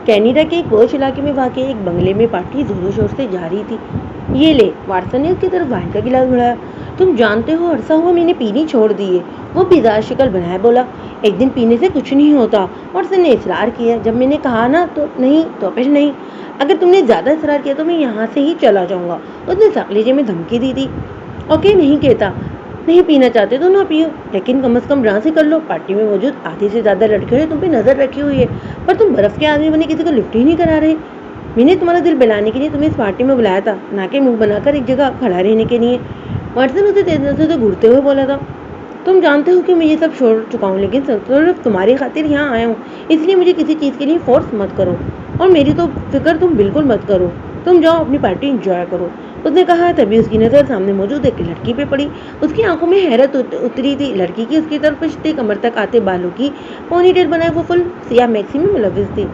Canada के एक posh इलाके में वाकई एक बंगले में पार्टी जोरों शोर से जा रही थी। ये ले, वाटसन ने उसकी तरफ वाइन का गिलास बढ़ाया। तुम जानते हो, अरसा हुआ मैंने पीनी छोड़ दी है, वो बेजार शक्ल बनाए बोला। एक दिन पीने से कुछ नहीं होता, वाटसन ने इसरार किया। जब मैंने कहा ना तो नहीं तो फिर नहीं, अगर तुमने ज्यादा इसरार किया तो मैं यहाँ से ही चला जाऊंगा, उसने सकलीजे में धमकी दी थी। ओके, नहीं कहता, नहीं पीना चाहते तो ना पियो, लेकिन कम से कम राजी कर लो। पार्टी में मौजूद आधे से ज्यादा लड़कियों ने तुम पे नजर रखी हुई है, पर तुम बर्फ के आदमी बने किसी को लिफ्ट ही नहीं करा रहे। मैंने तुम्हारा दिल बहलाने के लिए तुम्हें इस पार्टी में बुलाया था, ना कि मुंह बनाकर एक जगह खड़ा रहने के लिए। वाटसन उसे तेज नजरों से घूरते हुए बोला था। तुम जानते हो कि मैं ये सब छोड़ चुका हूँ, लेकिन सिर्फ तुम्हारी खातिर यहाँ आया हूँ, इसलिए मुझे किसी चीज के लिए फोर्स मत करो, और मेरी तो फिक्र तुम बिल्कुल मत करो। तुम जाओ, अपनी पार्टी एंजॉय करो, उसने कहा। तभी उसकी नजर सामने मौजूद एक लड़की पे पड़ी। उसकी आंखों में हैरत उतरी थी। लड़की की उसकी तरफ पिछले कमर तक आते बालों की पोनीटेल बनाए वो फुल सियाह मैक्सी में मुलविस थी।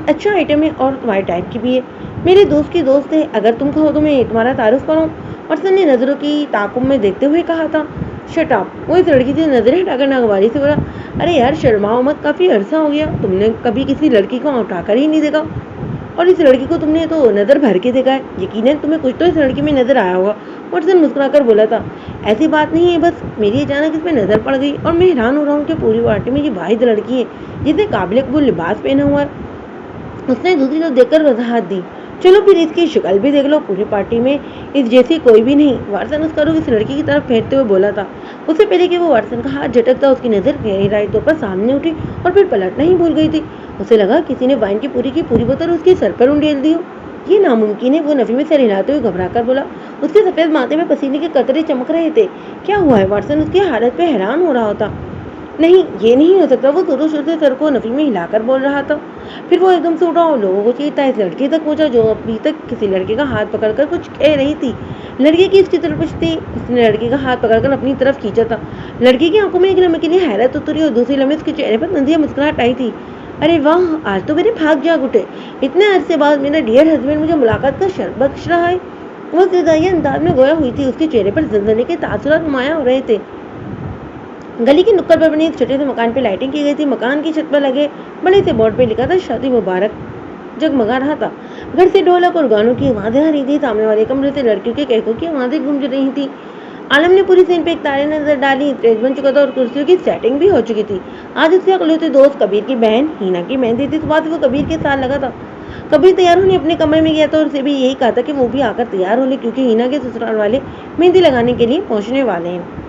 अच्छा आइटम है, और तुम्हारे टाइप की भी है। मेरे दोस्त की दोस्त है, अगर तुम कहो तो मैं तुम्हारा तारुफ करूँ, अर्सन ने नजरों की ताकुब में देखते हुए कहा था। शट अप, वो इस लड़की से नजरें हटाकर नागवारी से बोला। अरे यार, शर्माओ मत, काफी अरसा हो गया, तुमने कभी किसी लड़की को उठाकर ही नहीं देखा, और इस लड़की को तुमने तो नजर भर के देखा है। यकीनन तुम्हें कुछ तो इस लड़की में नजर आया होगा, वाटसन मुस्कुराकर बोला था। ऐसी बात नहीं है, बस मेरी अचानक इस पे नजर पड़ गई, और मैं हैरान हो रहा हूँ कि पूरी पार्टी में ये वाहिद लड़की है जिसने काबिल कबूल लिबास पहना हुआ है। उसने दूसरी तरफ देखकर वजाहत दी। चलो फिर इसकी शक्ल भी देख लो, पूरी पार्टी में इस जैसी कोई भी नहीं, वाटसन उसका रुख इस लड़की की तरफ फेरते हुए बोला था। उससे पहले कि वो वाटसन का हाथ झटकता, उसकी नजर गहराई तौर पर सामने उठी और फिर पलटना ही भूल गई थी। उसे लगा किसी ने वाइन की पूरी बोतल उसके सर पर उंडेल दी हो। ये नामुमकिन है, वो नफी में सर हिलाते हुए घबराकर बोला। उसके सफेद माथे में पसीने के कतरे चमक रहे थे। क्या हुआ है? वाटसन उसकी हालत पे हैरान हो रहा था। नहीं, ये नहीं हो सकता, वो जोरों शोर से सर को नफी में हिलाकर बोल रहा था। फिर वो एकदम से उठा और लोगों को चीरता इस लड़की तक पहुंचा जो अभी तक किसी लड़के का हाथ पकड़कर कुछ कह रही थी। लड़की की इसकी तरफ थी, उसने लड़की का हाथ पकड़कर अपनी तरफ खींचा था। लड़की की आंखों में एक लम्हे के लिए हैरत उतरी और दूसरी लम्हे उसके चेहरे पर नंदिया मुस्कुराहट आई थी। अरे वाह, आज तो मेरे भाग जाग उठे, इतने अरसे बाद मेरा डियर हस्बैंड मुझे मुलाकात का शर्फ बख्श रहा है। वो फिजाई अंदाज में गोया हुई थी, उसके चेहरे पर जल्जले के तासुरात नुमाया हो रहे थे। गली के नुक्कड़ पर बने एक छोटे से मकान पे लाइटिंग की गई थी। मकान की छत पर लगे बड़े से बोर्ड पे लिखा था शादी मुबारक, जगमगा रहा था। घर से ढोलक और गानों की आवाजें आ रही थी। सामने वाले कमरे से लड़कियों के कहकों की आवाजें गूंज रही थी। आलम ने पूरी सीन पे एक तारे नजर डाली। स्टेज बन चुका था और कुर्सियों की सेटिंग भी हो चुकी थी। आज उसके अकलौते दोस्त कबीर की बहन हीना की मेहंदी थी। सुबह से वो कबीर के साथ लगा था। कबीर तैयार होने अपने कमरे में गया था और उसे भी यही कहा था कि वो भी आकर तैयार हो ले, क्योंकि हीना के ससुराल वाले मेहंदी लगाने के लिए पहुंचने वाले हैं।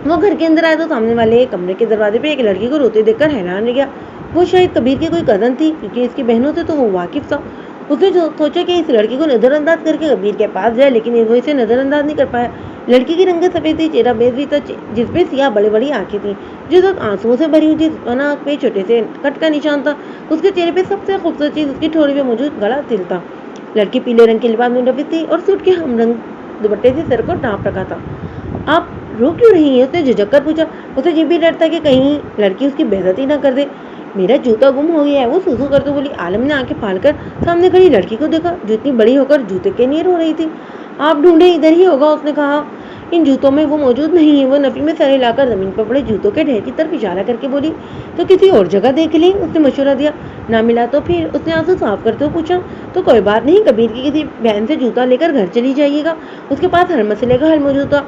वो घर के अंदर आया तो सामने वाले कमरे के दरवाजे पे एक लड़की को रोते देखकर हैरान रह गया। वो शायद कबीर की कोई कजन थी, क्योंकि इसकी बहनों से तो वो वाकिफ था। उसने सोचा कि इस लड़की को नजरअंदाज करके कबीर के पास जाए, लेकिन वो इसे नजरअंदाज नहीं कर पाया। लड़की की रंगत सफेद थी, चेहरा बेजवी था, जिसपे सियाह बड़ी बड़ी आंखें थी जिस वक्त आंसुओं से भरी हुई थी। आंख पे छोटे से कट का निशान था। उसके चेहरे पे सबसे खूबसूरत चीज उसकी ठोड़ी पे मौजूद गला तिल था। लड़की पीले रंग के लिबास में ढपी थी और सूट के हमरंग दुपट्टे से सर को ढांप रखा था। आप रो क्यों रही है? उसने झिझक कर पूछा। उसे ये भी डर था कि कहीं लड़की उसकी बेइज्जती ना कर दे। मेरा जूता गुम हो गया है, वो सूसू करते बोली। आलम ने आंखें फाड़कर सामने खड़ी लड़की को देखा, जो इतनी बड़ी होकर जूते के नीर हो रही थी। आप ढूंढे, इधर ही होगा, उसने कहा। इन जूतों में वो मौजूद नहीं है। वो नफी में सर हिलाकर जमीन पर पड़े जूतों के ढेर की तरफ इशारा करके बोली। तो किसी और जगह देख लें, उसने मशवरा दिया। ना मिला तो फिर? उसने आंसू साफ करते हुए पूछा। तो कोई बात नहीं, कबीर की किसी बहन से जूता लेकर घर चली जाइएगा, उसके पास हर मसले का हल मौजूद था।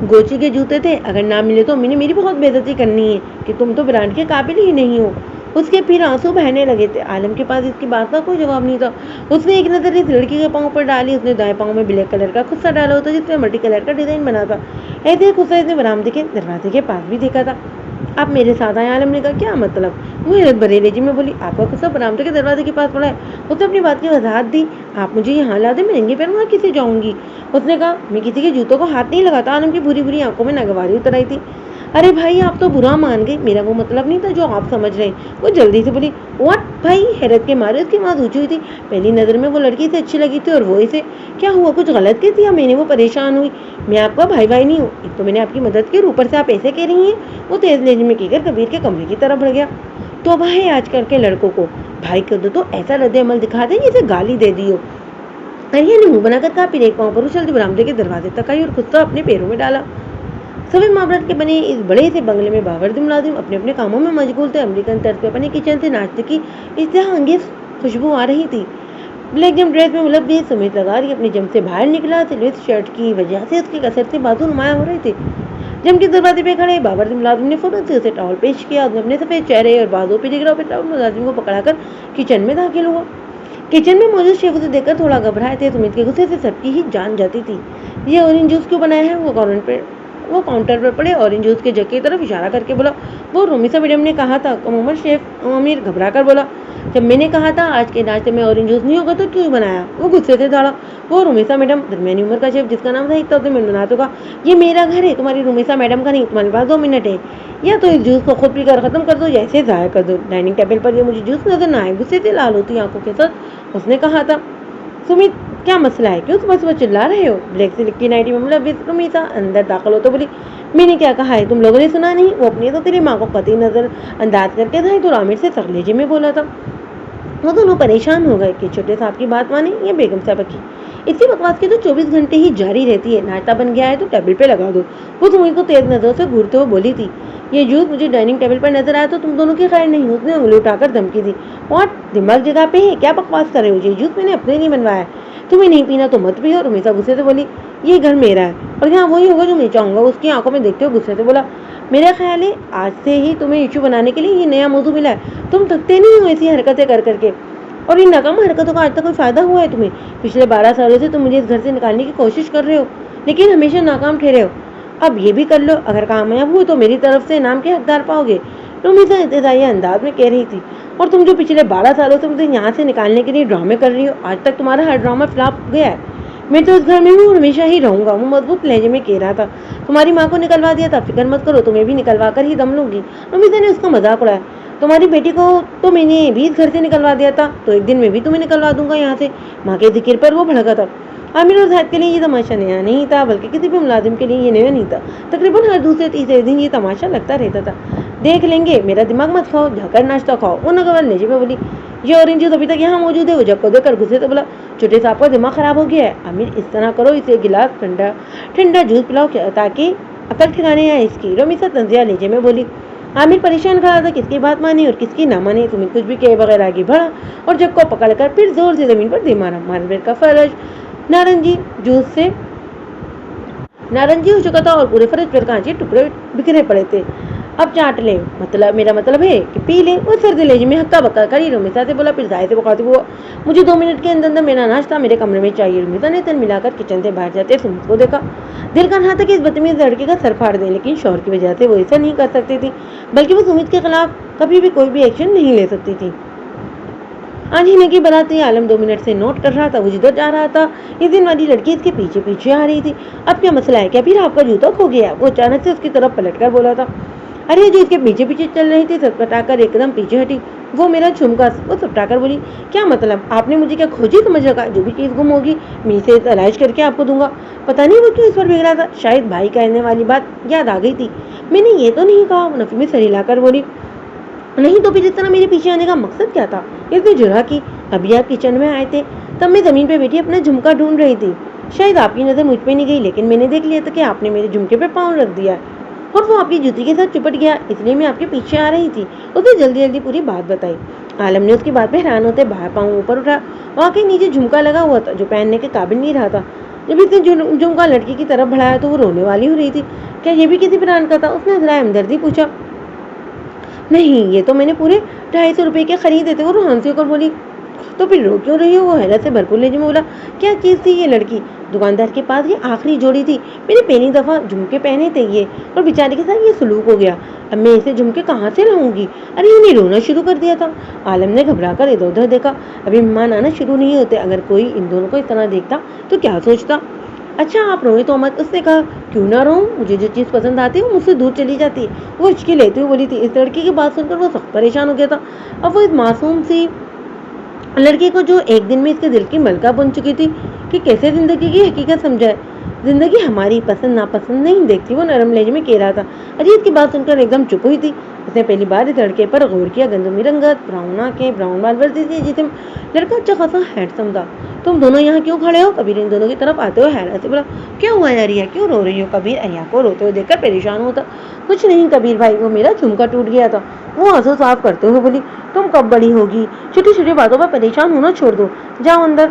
गोची के जूते थे, अगर ना मिले तो अम्मी ने मेरी बहुत बेइज्जती करनी है कि तुम तो ब्रांड के काबिल ही नहीं हो। उसके फिर आंसू बहने लगे थे। आलम के पास इसकी बात का कोई जवाब नहीं था। उसने एक नजर इस लड़की के पाँव पर डाली। उसने दाएं पाँव में ब्लैक कलर का खुस्सा डाला होता जिसमें मल्टी कलर का डिजाइन बना था। ऐसे खुस्सा इसने बरामदे के दरवाजे के पास भी देखा था। आप मेरे साथ आए, आलम ने कहा। क्या मतलब? वो हैरत भरे लहजे में बोली। आपका खुस्सा बरामदे के दरवाजे के पास पड़ा है। उसने अपनी बात की वजाहत दी। आप मुझे यहाँ ला दे, मैं नंगे पैर वहाँ किसे जाऊंगी? उसने कहा। मैं किसी के जूतों को हाथ नहीं लगाता। आलम की बुरी बुरी आंखों में नागवारी उतर आई थी। अरे भाई, आप तो बुरा मान गई, मेरा वो मतलब नहीं था जो आप समझ रहे हैं। वो जल्दी से बोली। व्हाट भाई? हैरत के मारे उसकी आवाज ऊंची हुई थी। पहली नजर में वो लड़की से अच्छी लगी थी और वो इसे। क्या हुआ? कुछ गलत की थी या मैंने? वो परेशान हुई। मैं आपका भाई नहीं हूँ, एक तो मैंने आपकी मदद की, ऊपर से आप ऐसे कह रही हैं। वो तेज लहजे में कहकर कबीर के कमरे की तरफ बढ़ गया। तो भाई, आजकल के लड़कों को भाई कर दो तो ऐसा रद्द अमल दिखा दे जैसे गाली दे दी हो। अरिया ने मुंह बनाकर कहा। फिर एक पाँव पर उछलती बरामदे के दरवाजे तक आई और खुद तो अपने पैरों में डाला। सभी मामलत के बने इस बड़े से बंगले में बावर्दी मुलाजिम अपने अपने कामों में मशगूल थे। अमेरिकन तर्ज पे अपने किचन से नाश्ते की इश्तिहा अंगेज खुशबू आ रही थी। ब्लैक जम ड्रेस में मुलब्बिस सुमित लगारी अपने जम से बाहर निकला। सिल्वेट शर्ट की वजह से उसकी कसरत से बाजू नुमाया हो रहे थे। जम के दरवाजे पे खड़े बावर्दी मुलाजिम ने फौरन से उसे टॉवल पेश किया। उसने अपने सफेद चेहरे और बाजू पे जिगरा पे मुलाजिम को पकड़ाकर किचन में दाखिल हुआ। किचन में मौजूद शेफ उसे देखकर थोड़ा घबराए थे। सुमित के गुस्से से सबकी ही जान जाती थी। ये ऑरेंज जूस क्यों बनाया है? वो काउंटर पर पड़े ऑरेंज जूस के जग की तरफ इशारा करके बोला। वो रुमिसा मैडम ने कहा था। कमोमर शेफ आमिर घबरा कर बोला। जब मैंने कहा था आज के नाश्ते में ऑरेंज जूस नहीं होगा तो क्यों बनाया? वो गुस्से से दौड़ा। वो रुमिसा मैडम दरमियानी उम्र का शेफ जिसका नाम था एक तो मिनना तो कहा, ये मेरा घर है, तुम्हारी रुमिसा मैडम का नहीं। तुम्हारे पास 2 मिनट है, या तो इस जूस को खुद पीकर खत्म कर दो या इसे जाया कर दो। डाइनिंग टेबल पर ये मुझे जूस नजर ना आए। गुस्से से लाल होती आंखों के साथ उसने कहा था। सुमित क्या मसला है? क्यों सुबह सुबह चिल्ला रहे हो? ब्लैक सिल्क की नाइटी में मुलव्विस रुमिसा अंदर दाखिल हो तो बोली, मैंने क्या कहा है तुम लोगों ने सुना नहीं? वो अपनी तो तेरी माँ को कतई नजर अंदाज करके था तो आमिर से सरलेजे में बोला था। वो दोनों परेशान हो गए कि छोटे साहब की बात माने या बेगम साहब की। इसी बकवास की तो 24 घंटे ही जारी रहती है। नाश्ता बन गया है तो टेबल पे लगा दो। वो सुमित को तेज नजरों से घूरते हुए बोली थी। ये जूस मुझे डाइनिंग टेबल पर नजर आया तो तुम दोनों की खैर नहीं। उसने उंगली उठाकर धमकी दी। व्हाट, दिमाग जगह पे है? क्या बकवास कर रहे हो? ये जूस मैंने अपने लिए बनवाया है, तुम्हें नहीं पीना तो मत पियो। रुमिसा गुस्से से बोली, ये घर मेरा है और यहाँ वही होगा जो मैं चाहूंगा। उसकी आंखों में देखते हुए गुस्से से बोला, मेरा ख्याल है आज से ही तुम्हें इशू बनाने के लिए ये नया मौजू मिला है। तुम थकते नहीं हो ऐसी हरकतें कर करके, और इन नाकाम हरकतों का आज तक कोई फायदा हुआ है तुम्हें? पिछले 12 सालों से तुम मुझे इस घर से निकालने की कोशिश कर रहे हो लेकिन हमेशा नाकाम ठहरे हो। अब ये भी कर लो, अगर कामयाब हुए तो मेरी तरफ से इनाम के हकदार पाओगे। रुमिसा इंतज़ारिया अंदाज में कह रही थी। और तुम जो पिछले 12 सालों से मुझे यहाँ से निकालने के लिए ड्रामे कर रही हो, आज तक तुम्हारा हर ड्रामा फ्लॉप गया है। मैं तो इस घर में हूँ, हमेशा ही रहूंगा। वो मजबूत लहजे में कह रहा था। तुम्हारी माँ को निकलवा दिया था, फिक्र मत करो, तुम्हें भी निकलवा कर ही दम लूंगी। रुमिसा ने उसका मजाक उड़ाया। तुम्हारी बेटी को तो मैंने भी इस घर से निकलवा दिया था, तो एक दिन मैं भी तुम्हें निकलवा दूंगा यहाँ से। माँ के जिक्र पर वो भड़का था। आमिर और जाहिद के लिए ये तमाशा नया नहीं था, बल्कि किसी भी मुलाजिम के लिए ये नया नहीं था। तकरीबन हर दूसरे तीसरे दिन ये तमाशा लगता रहता था। देख लेंगे, मेरा दिमाग मत खाओ, जाकर नाश्ता खाओ। वो नगवाल लहजे में बोली। ये ऑरेंज जूस अभी तक यहाँ मौजूद है। वो जब को देकर गुस्से से बोला, छोटे साहब का दिमाग खराब हो गया है। आमिर इस तरह करो, इसे गिलास ठंडा ठंडा जूस पिलाओ ताकि अकल ठिकाने आए इसकी। रुमिसा तंजिया लहजे में बोली। आमिर परेशान खड़ा था, किसकी बात माने और किसकी ना माने। सुमित कुछ भी कहे बगैर आगे बढ़ा और जग को पकड़कर फिर जोर से जमीन पर दे मारा। मारवेर का फर्श नारंगी जूस से नारंगी हो चुका था और पूरे फर्श पर कांच के टुकड़े बिखरे पड़े थे। अब चाट ले, मतलब मेरा मतलब है कि पी ले। वो सर्दी लेजी में हक्का बक्का करी। रुमिसा से बोला, फिर जाहिद से बुखाती हुआ, मुझे 2 मिनट के अंदर मेरा नाश्ता मेरे कमरे में चाहिए। रुमिसा ने तन मिलाकर किचन से बाहर जाते सुमित को देखा। दिल का रहा था कि इस बदतमीज लड़के का सर फाड़ दे, लेकिन शौहर की वजह से वो ऐसा नहीं कर सकती थी, बल्कि वो सुमित के खिलाफ कभी भी कोई भी एक्शन नहीं ले सकती थी। आज ही की बराती आलम 2 मिनट से नोट कर रहा था। वो जिधर जा रहा था इस दिन वाली लड़की इसके पीछे पीछे आ रही थी। अब क्या मसला है? क्या फिर आपका जूता खो गया? वो अचानक से उसकी तरफ पलट कर बोला था। अरे जो इसके पीछे पीछे चल रही थी सटपटाकर एकदम पीछे हटी। वो मेरा झुमका। वो सटपटाकर बोली, क्या मतलब? आपने मुझे क्या खोजी समझ रखा? जो भी चीज़ गुम होगी मैं इसे तलाश करके आपको दूंगा। पता नहीं वो क्यों इस पर बिगड़ा था। शायद भाई कहने वाली बात याद आ गई थी। मैंने ये तो नहीं कहा। नफी में सर हिलाकर बोली, नहीं तो फिर इस तरह मेरे पीछे आने का मकसद क्या था? इसने जुरा की। अभी आप किचन में आए थे तब मैं जमीन पे बैठी अपना झुमका ढूंढ रही थी। शायद आपकी नज़र मुझ पे नहीं गई, लेकिन मैंने देख लिया था कि आपने मेरे झुमके पे पाँव रख दिया और वो आपकी जूती के साथ चिपट गया, इसलिए मैं आपके पीछे आ रही थी। उसने जल्दी जल्दी पूरी बात बताई। आलम ने उसकी बात पे हैरान होते बाएं पाँव ऊपर उठा। वाकई नीचे झुमका लगा हुआ था जो पहनने के काबिल नहीं रहा था। जब इसने झुमका लड़की की तरफ बढ़ाया तो वो रोने वाली हो रही थी। क्या ये भी किसी ब्रांड का था? उसने जरा हमदर्दी पूछा। नहीं, ये तो मैंने पूरे 250 रुपये के खरीदे थे। वो रोहन से होकर बोली, तो फिर रो क्यों रही हो? वो हैरत से भरपूर लहजे में बोला, क्या चीज़ थी ये लड़की? दुकानदार के पास ये आखिरी जोड़ी थी। मैंने पहली दफ़ा झुमके पहने थे ये, और बेचारे के साथ ये सलूक हो गया। अब मैं इसे झुमके कहाँ से लाऊंगी? अरे इन्हें रोना शुरू कर दिया था। आलम ने घबरा कर इधर उधर देखा। अभी मेहमान आना शुरू नहीं होते। अगर कोई इन दोनों को इस तरह देखता तो क्या सोचता? अच्छा आप रोए तो मत। उसने कहा, क्यों ना रो? मुझे जो चीज़ पसंद आती है वो मुझसे दूर चली जाती है। वो हिचकी लेती हुई बोली थी। इस लड़की की बात सुनकर वो सख्त परेशान हो गया था। अब वो इस मासूम सी लड़की को जो एक दिन में इसके दिल की मलका बन चुकी थी कि कैसे जिंदगी की हकीकत समझाए। जिंदगी हमारी पसंद नापसंद नहीं देखती, वो नरम लहजे में कह रहा था। अजीत की बात सुनकर एकदम चुप हुई थी। उसने पहली बार इस लड़के पर गौर किया। गंदमी रंगत, ब्राउन आंखें, ब्राउन बाल, वर्दी थी जिसम। लड़का अच्छा खासा हैंडसम था। तुम दोनों यहाँ क्यों खड़े हो? कबीर इन दोनों की तरफ आते हुए हैरान से बोला। क्या हुआ यार, रिया क्यों रो रही हो? कबीर अरिया को रोते हुए देखकर परेशान होता। कुछ नहीं कबीर भाई, वो मेरा झुमका टूट गया था। वो आंसू साफ करते हुए बोली। तुम कब बड़ी होगी? छोटी छोटी बातों पर परेशान होना छोड़ दो, जाओ अंदर,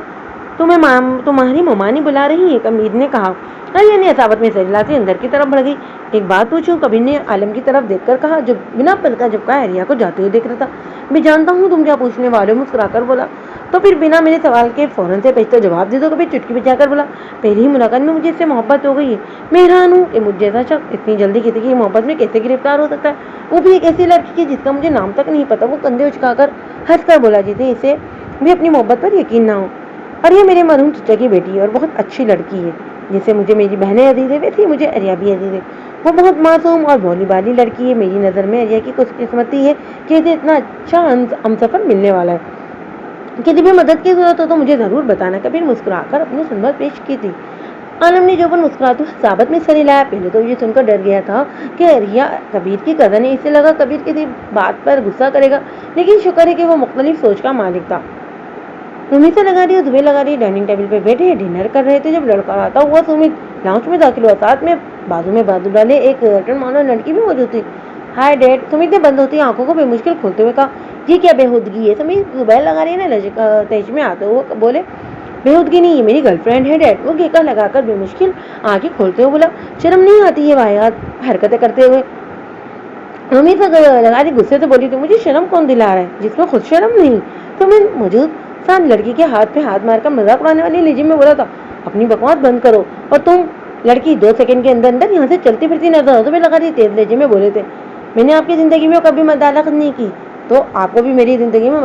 तुम्हारी ममानी बुला रही है, कबीर ने कहा। अरिया ने असावत में सर हिलाते अंदर की तरफ बढ़ गई। एक बात पूछूं? कबीर ने आलम की तरफ देखकर कहा, जो बिना पल का झपकाए अरिया को जाते हुए देख रहा था। मैं जानता हूँ तुम क्या पूछने वाले हो, मुस्कुराकर बोला। तो फिर बिना मेरे सवाल के फौरन से पेशतर जवाब दे दो। कबीर चुटकी बजाकर बोला। पहली ही मुलाकात में मुझे इससे मोहब्बत हो गई है। मैं हैरान हूँ कि मुझ जैसा शख्स इतनी जल्दी किसी की मोहब्बत में कैसे गिरफ्तार हो सकता है, वो भी एक ऐसी लड़की की जिसका मुझे नाम तक नहीं पता। वो कंधे उचकाकर हंसकर बोला, जिसे इसे भी अपनी मोहब्बत पर यकीन ना हो। और ये मेरे मरहूम चचा की बेटी है और बहुत अच्छी लड़की है। जैसे मुझे मेरी बहनें अजीज है, वैसे ही मुझे अरिया भी अजीज है। वो बहुत मासूम और भोली भाली लड़की है। मेरी नज़र में अरिया की खुशकिस्मती है कि इसे इतना अच्छा हमसफर मिलने वाला है। किसी भी मदद की जरूरत हो तो मुझे ज़रूर बताना। कबीर मुस्कुराकर अपनी सुनबत पेश की थी। आलम ने जो मुस्कुराते हुए साबत में सर हिलाया। पहले तो ये सुनकर डर गया था कि अरिया कबीर की कज़न है, इससे लगा कबीर किसी बात पर गुस्सा करेगा, लेकिन शुक्र है कि वो मुख्तलिफ सोच का मालिक था। सुमित से लगा रही और दुबे लगा रही डाइनिंग टेबल पे बैठे डिनर कर रहे थे जब लड़का आता हुआ सुमित लाउंज में दाखिल हुआ। साथ में बाजू डाले एक मानो लड़की भी मौजूद थी। हाय डैड, सुमित ने बंद होती आंखों को बेमुश्किल खोलते हुए कहा। ये क्या बेहूदगी है? सुमित दुबे लगा रही है ना तेज में आते हुए बोले। बेहूदगी नहीं, ये मेरी गर्लफ्रेंड है डैड, वो गेका लगाकर बेमुश्किल आंखें खोलते हुए बोला। शर्म नहीं आती है वाहियात हरकतें करते हुए? मम्मी से लगा रही गुस्से से बोली थी। मुझे शर्म कौन दिला रहा है जिसमें खुद शर्म नहीं? तो मैं मौजूद साथ लड़की के हाथ पे हाथ मारकर मजाक उड़ाने वाली लहजे में बोला था, अपनी बकवास बंद करो। और तुम लड़की 2 सेकंड के अंदर अंदर यहाँ से चलती फिरती नजर हो। तो मैं लगा रही तेज लहजे में बोले थे। मैंने आपकी जिंदगी में कभी मदाखलत नहीं की, तो आपको भी मेरी जिंदगी में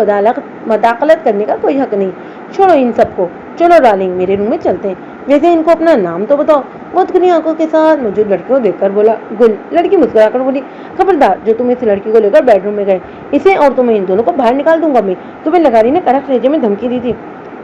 मदाखलत करने का कोई हक नहीं। छोड़ो इन सबको, चलो डार्लिंग मेरे रूम में चलते हैं। वैसे इनको अपना नाम तो बताओ। वो खुली आंखों के साथ मौजूद लड़की को देखकर बोला। गुल। लड़की मुस्कुराकर बोली। खबरदार जो तुम इस लड़की को लेकर बेडरूम में गए, इसे और तुम्हें इन दोनों को बाहर निकाल दूंगा मैं। तुम्हें लगारी ने कड़क लहजे में धमकी दी थी।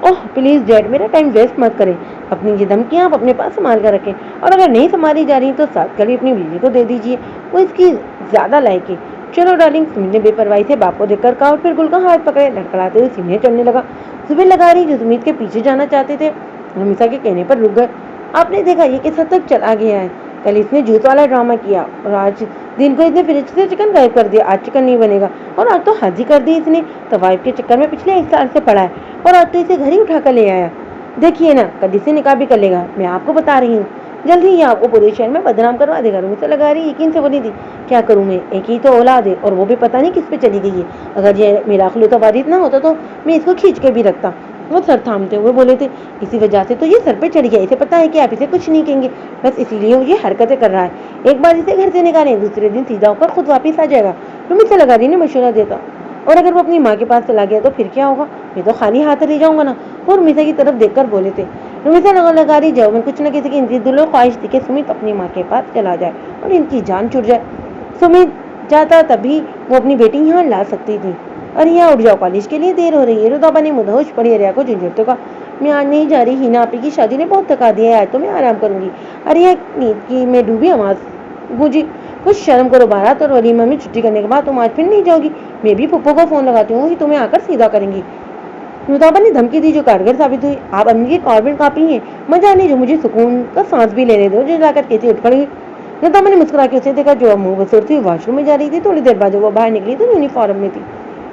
ओह प्लीज डैड, मेरा टाइम वेस्ट मत करें। अपनी ये धमकियां आप अपने पास संभाल कर रखें, और अगर नहीं संभाली जा रही तो साथ कड़ी अपनी बीवी को दे दीजिए, वो इसकी ज्यादा लायक है। चलो डार्लिंग, सुमित ने बेपरवाही से बाप को देखकर कहा और फिर गुल का हाथ पकड़े लड़खड़ाते हुए सीने चलने लगा। सुबह लगा रही जो सुमित के पीछे जाना चाहते थे हमेशा के कहने पर रुक गए। आपने देखा ये किस हद तक चला गया है? कल इसने जूत वाला ड्रामा किया और आज दिन को इसने फ्रिज से चिकन गायब कर दिया। आज चिकन नहीं बनेगा, और आज तो हद ही कर दी इसने। तवाइफ के चक्कर में पिछले 1 साल से पड़ा है और आज तो इसे घर ही उठा कर ले आया। देखिए ना, कल इसे निकाह भी कर लेगा, मैं आपको बता रही हूँ। जल्दी ही आपको पूरे शहर में बदनाम करवा देगा। मुझसे लगा रही यकीन से बोली थी। क्या करूँ मैं, एक ही तो औलाद है और वो भी पता नहीं किस पे चली गई है। अगर ये मेरा अखलूता वारिस ना होता तो मैं इसको खींच के भी रखता। वो सर थामते हुए बोले थे। इसी वजह से तो ये सर पे चढ़ गया। इसे पता है कि आप इसे कुछ नहीं कहेंगे, बस इसलिए ये हरकतें कर रहा है। एक बार इसे घर से निकालें, दूसरे दिन सीधा होकर खुद वापिस आ जाएगा। मुझसे लगा रही ने मशवरा देता। और अगर वो अपनी माँ के पास चला गया तो फिर क्या होगा? मैं तो खाली हाथ ले जाऊंगा ना। और मिसा की तरफ देखकर बोले थे। रुमिसा लगा रही जाओ, मैं कुछ न किसी की इनकी दिलो ख्वाहिश थी कि सुमित अपनी माँ के पास चला जाए और इनकी जान छूट जाए। सुमित जाता तभी वो अपनी बेटी यहाँ ला सकती थी। अरे यहाँ उठ जाओ, कॉलेज के लिए देर हो रही है। रुदाबा ने मुदहोश पड़ी अरिया को झुंझुरते कहा। मैं आज नहीं जा रही, हिना आपी की शादी ने बहुत थका दिया है, आज तो मैं आराम करूंगी। अरिया नींद की में डूबी आवाज गूंजी। कुछ शर्म करो, बारात और वलीमा में छुट्टी करने के बाद तुम आज फिर नहीं जाओगी। मैं भी पप्पो को फोन लगाती हूँ, तुम्हें आकर सीधा करेंगी। रुदाबा ने धमकी दी जो कारगर साबित हुई। आप अम्मी की कार्बन कॉपी हैं, मजा नहीं जो मुझे सुकून का सांस भी लेने दो। जो जाकर कैसे उठ खड़ी। रुदाबा ने मुस्कुरा के उसे देखा जो मुंह बसोरती हुई वॉशरूम में जा रही थी। थोड़ी देर बाद जब वो बाहर निकली तो यूनिफॉर्म में थी।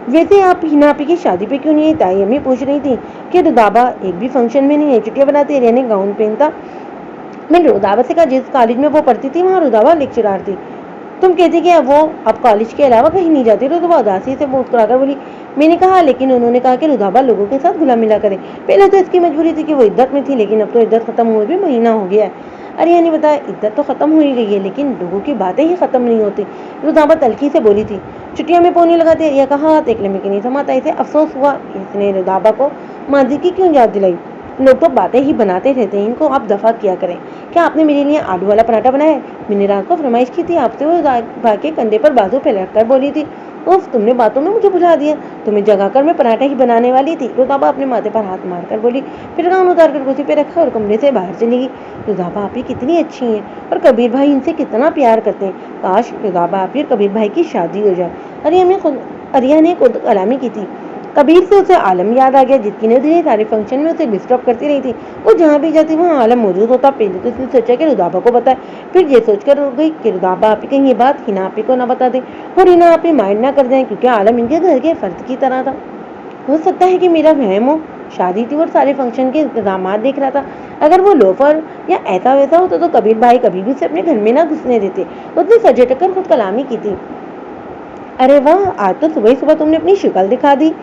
वैसे आप हिना आपी की शादी पे क्यों नहीं आई? ताई अम्मी पूछ रही थी कि रुदाबा एक भी फंक्शन में नहीं है, छुट्टियां बनाती रहने गाउन पहनता। मैंने रुदाबा से कहा जिस कॉलेज में वो पढ़ती थी वहाँ रुदाबा लेक्चरार थी। तुम कहती कि वो अब कॉलेज के अलावा कहीं नहीं जाती। रुदाबा उदासी से मुस्कुराकर बोली। मैंने कहा लेकिन उन्होंने कहा कि रुदाबा लोगों के साथ घुला मिला करे। पहले तो इसकी मजबूरी थी कि वो इद्दत में थी, लेकिन अब तो इद्दत खत्म हुए भी महीना हो गया है। अरिया ने बताया इद्दत तो खत्म हो ही गई है, लेकिन लोगों की बातें ही खत्म नहीं होती। रुदाबा तलखी से बोली थी। छुट्टियों में पोनी लगाते अरिया का हाथ एक लम्हे के नहीं समाता। इसे अफसोस हुआ इसने रुदाबा को माजी की क्यों याद दिलाई। लोग तो बातें ही बनाते रहते हैं, इनको आप दफा किया करें। क्या आपने मेरे लिए आलू वाला पराठा बनाया है? मैंने रात को फरमाइश की थी आपसे। वो भाग के कंधे पर बाजू फैलाकर बोली थी। उफ, तुमने बातों में मुझे भुला दिया। तुम्हें जगा कर मैं पराठा ही बनाने वाली थी। रुदाबा अपने माथे पर हाथ मारकर बोली, फिर गाउन उतार कर कुर्सी पे रखा और कमरे से बाहर चली गई। रुदाबा आपी कितनी अच्छी हैं और कबीर भाई इनसे कितना प्यार करते हैं। काश रुदाबा आपी और कबीर भाई की शादी हो जाए। अरिया ने खुद कलामी की थी। कबीर से उसे आलम याद आ गया, जिसकी नजरें सारे फंक्शन में उसे डिस्टर्ब करती रही थी। वो जहाँ भी जाती वहाँ आलम मौजूद होता। पहले तो उसने सोचा कि रुदाबा को बताए, फिर ये सोचकर रुक गई कि रुदाबा आपी कहीं ये बात हिना आपी को ना बता दे और हिना आपी माइंड ना कर जाए, क्योंकि आलम इनके घर के फर्द की तरह था। हो सकता है कि मेरा वहम हो। शादी थी और सारे फंक्शन के इंतजाम देख रहा था। अगर वो लोफर या ऐसा वैसा होता तो कबीर भाई कभी भी उसे अपने घर में ना घुसने देते। उसने सजे टक्कर खुद कलामी की थी। अरे वाह, आज तो सुबह सुबह तुमने अपनी शक्ल दिखा दी।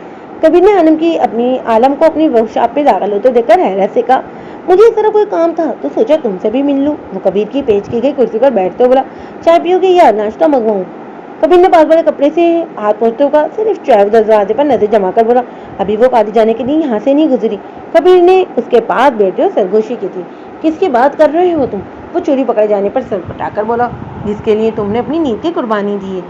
कबीर ने आलम को अपनी वर्कशॉप पे दाखिल होते देखकर हैरत से कहा, मुझे इस तरह कोई काम था तो सोचा तुमसे भी मिल लूं। वो कबीर की पेश की गई कुर्सी पर बैठते बोला, चाय पियोगे या नाश्ता मंगवाऊं? कबीर ने पास वाले कपड़े से हाथ पहुंचते हुआ सिर्फ चाय दरवाजे पर नजर जमा कर बोला, अभी वो कादी जाने के लिए यहाँ से नहीं गुजरी। कबीर ने उसके पास बैठते हुए सरगोशी की थी। किसकी बात कर रहे हो तुम? वो चोरी पकड़े जाने पर सर पटाकर बोला, जिसके लिए तुमने अपनी नींद की कुर्बानी दी है,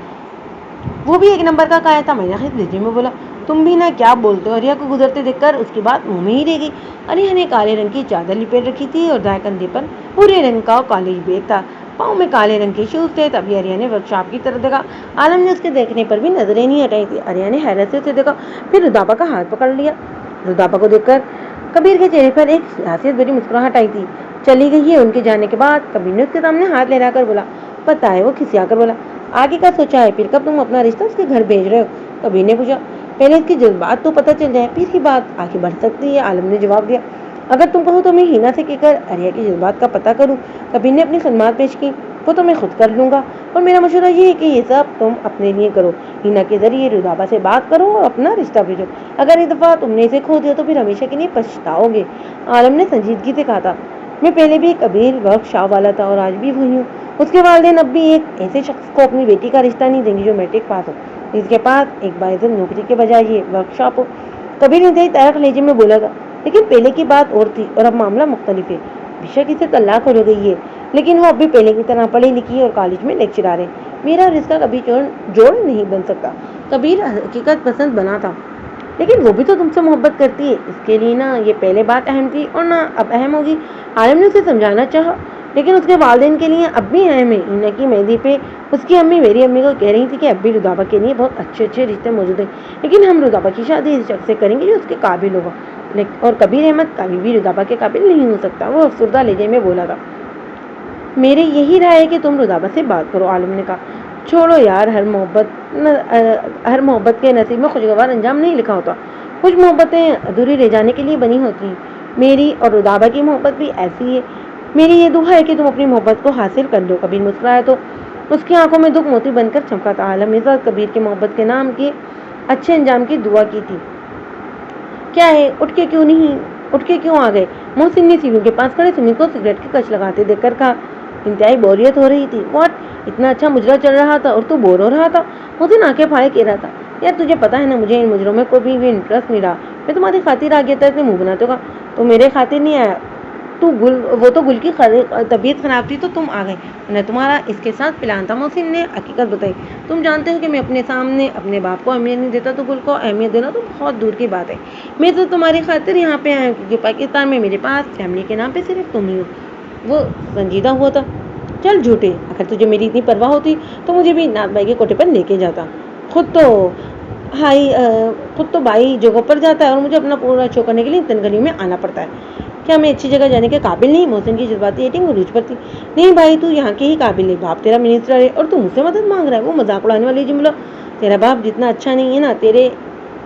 वो भी एक नंबर का काया था। मैंने लहजे में बोला, तुम भी ना क्या बोलते हो? अरिया को गुजरते देखकर उसकी बात मुंह में ही रह गई। अरिया ने काले रंग की चादर लिपेट रखी थी और दाएं कंधे पर भूरे रंग का कॉलेज बैग था। पाँव में काले रंग के शूज थे। तभी अरिया ने वर्कशॉप की तरफ देखा। आलम ने उसके देखने पर भी नजरें नहीं हटाई थी। अरिया ने हैरत से उसे देखा, फिर रुदाबा का हाथ पकड़ लिया। रुदाबा को देखकर कबीर के चेहरे पर एक हासियत भरी मुस्कुराहट आई थी। चली गई है। उनके जाने के बाद कबीर ने उसके सामने हाथ लहराकर बोला, पता है? वो खिसियाकर बोला, आगे का सोचा है? फिर कब तुम अपना रिश्ता उसके घर भेज रहे हो? कबीर ने पूछा, पहले इसकी जज्बात तो पता चल जाए, फिर ही बात आगे बढ़ सकती है। आलम ने जवाब दिया, अगर तुम कहो तो मैं हिना से कहकर अरिया की जज्बात का पता करूं। कबीर ने अपनी खिदमत पेश की, वो तो मैं खुद कर लूंगा, और मेरा मशवरा ये है कि ये सब तुम अपने लिए करो। हिना के जरिए रुदाबा से बात करो और अपना रिश्ता भेजो। अगर इस दफा तुमने इसे खो दिया तो फिर हमेशा के लिए पछताओगे। आलम ने संजीदगी से कहा था, मैं पहले भी कबीर वर्कशॉप वाला था और आज भी वही हूँ। उसके वालिदैन अब भी एक ऐसे शख्स को अपनी बेटी का रिश्ता नहीं देंगे जो मैट्रिक पास हो, इसके पास एक बाइज़त नौकरी के बजाय ये वर्कशॉप हो। कबीर ने तारक लहजे में बोला था, लेकिन पहले की बात और थी और अब मामला मुख्तलिफ है। बेशक इसे तलाक हो गई है, लेकिन वो अब भी पहले की तरह पढ़ी लिखी है और कॉलेज में लेक्चरर है। मेरा रिश्ता कभी जोड़ नहीं बन सकता। कबीर हकीकत पसंद बना था, लेकिन वो भी तो तुमसे मोहब्बत करती है। इसके लिए ना ये पहले बात अहम थी और ना अब अहम होगी। आलम ने उसे समझाना चाहा, लेकिन उसके वालिदैन के लिए अब भी अहम है। हिना की मेहंदी पे उसकी अम्मी मेरी अम्मी को कह रही थी कि अब भी रुदाबा के लिए बहुत अच्छे अच्छे रिश्ते मौजूद हैं, लेकिन हम रुदाबा की शादी इस शख्स से करेंगे जो उसके काबिल होगा। और कबीर अहमद कभी भी रुदाबा के काबिल नहीं हो सकता। वो अफसरदा लहजे में बोला था, मेरी यही राय है कि तुम रुदाबा से बात करो। आलम ने कहा, छोड़ो यार, हर मोहब्बत के नसीब में खुशगवार अंजाम नहीं लिखा होता। कुछ मोहब्बतें अधूरी रह जाने के लिए बनी होती हैं। मेरी और रुदाबा की मोहब्बत भी ऐसी है। मेरी ये दुआ है कि तुम अपनी मोहब्बत को हासिल कर लो। कबीर मुस्कुराया तो उसकी आंखों में दुख मोती बनकर चमका था। आलम ने कबीर की मोहब्बत के नाम के अच्छे अंजाम की दुआ की थी। क्या है, उठ के क्यों आ गए? मोहसिन ने सीढ़ियों के पास खड़े सुमित को सिगरेट की कश लगाते देखकर कहा, इंतहाई बोरियत हो रही थी। व्हाट, इतना अच्छा मुजरा चल रहा था और तू बोर हो रहा था? मोहसिन आंखें फाड़े कह रहा था, यार तुझे पता है ना, मुझे इन मुजरों में कोई भी इंटरेस्ट नहीं रहा। मैं तुम्हारी खातिर आ गया था, इसलिए मुंह बनाते होगा। तो मेरे खातिर नहीं आया, वो तो गुल की तबीयत खराब थी तो तुम आ गए, न तुम्हारा इसके साथ प्लान था। मोहसिन ने हकीकत बताई, तुम जानते हो कि मैं अपने सामने अपने बाप को अहमियत नहीं देता, तो गुल को अहमियत देना तो बहुत दूर की बात है। मैं तो तुम्हारी खातिर यहाँ पे आया हूँ, क्योंकि पाकिस्तान में मेरे पास फैमिली के नाम पे सिर्फ तुम ही हो। वो संजीदा हुआ था, चल झूठे, अगर तुझे मेरी इतनी परवाह होती तो मुझे भी नाथ भाई के कोठे पर लेके जाता। खुद तो भाई जगह पर जाता है और मुझे अपना पूरा शो करने के लिए इतनी गलियों में आना पड़ता है। क्या मैं अच्छी जगह जाने के काबिल नहीं? मोहसिन की जज्बाती एटिंग उरूज पर थी। नहीं भाई, तू यहाँ के ही काबिल है। बाप तेरा मिनिस्टर है और तू मुझसे मदद मांग रहा है। वो मजाक उड़ाने वाली जुमला, तेरा बाप जितना अच्छा नहीं है ना, तेरे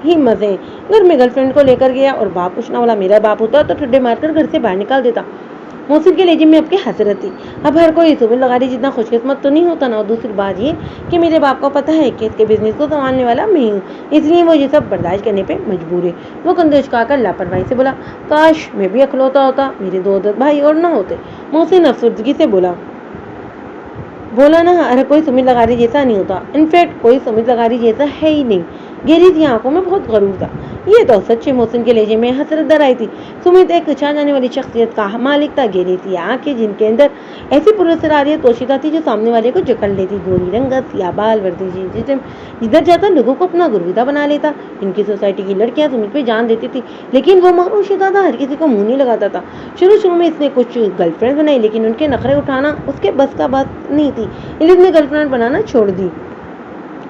ही मजे। घर में गर्लफ्रेंड को लेकर गया और बाप पूछना वाला मेरा बाप होता तो ठुड्डे मारकर घर से बाहर निकाल देता। मोहसिन के लहजे में अब की हसरत थी। अब हर कोई सुमित लगारी जितना खुशकिस्मत तो नहीं होता ना। और दूसरी बात ये कि मेरे बाप को पता है कि इसके बिजनेस को संभालने वाला मैं हूँ, इसलिए वो ये सब बर्दाश्त करने पे मजबूर है। वो कंधे उचकाकर लापरवाही से बोला, काश मैं भी अखलौता होता, मेरे दो भाई और ना होते। मोहसिन अफसरदगी से बोला ना, हर कोई सुमित लगारी जैसा नहीं होता। इनफैक्ट कोई सुमित लगारी जैसा है ही नहीं। गहरी थी आंखों में बहुत गरूर था। یہ تو سچے محسن کے لہجے میں حسرت در آئی تھی۔ سمیت ایک چھا جانے والی شخصیت کا مالک تھا، گہری سی آنکھیں جن کے اندر ایسی پراسراریت پوشیدہ تھی جو سامنے والے کو جکڑ لیتی، گوری رنگت، سیاہ بال، ورزشی جسم، جدھر جاتا لوگوں کو اپنا گرویدہ بنا لیتا۔ ان کی سوسائٹی کی لڑکیاں سمیت پہ جان دیتی تھی، لیکن وہ مغرور شدہ تھا، ہر کسی کو منہ نہیں لگاتا تھا۔ شروع میں اس نے کچھ گرل فرینڈ بنائی، لیکن ان کے نخرے اٹھانا اس کے بس کا بات نہیں تھی، اس نے گرل فرینڈ بنانا چھوڑ دی۔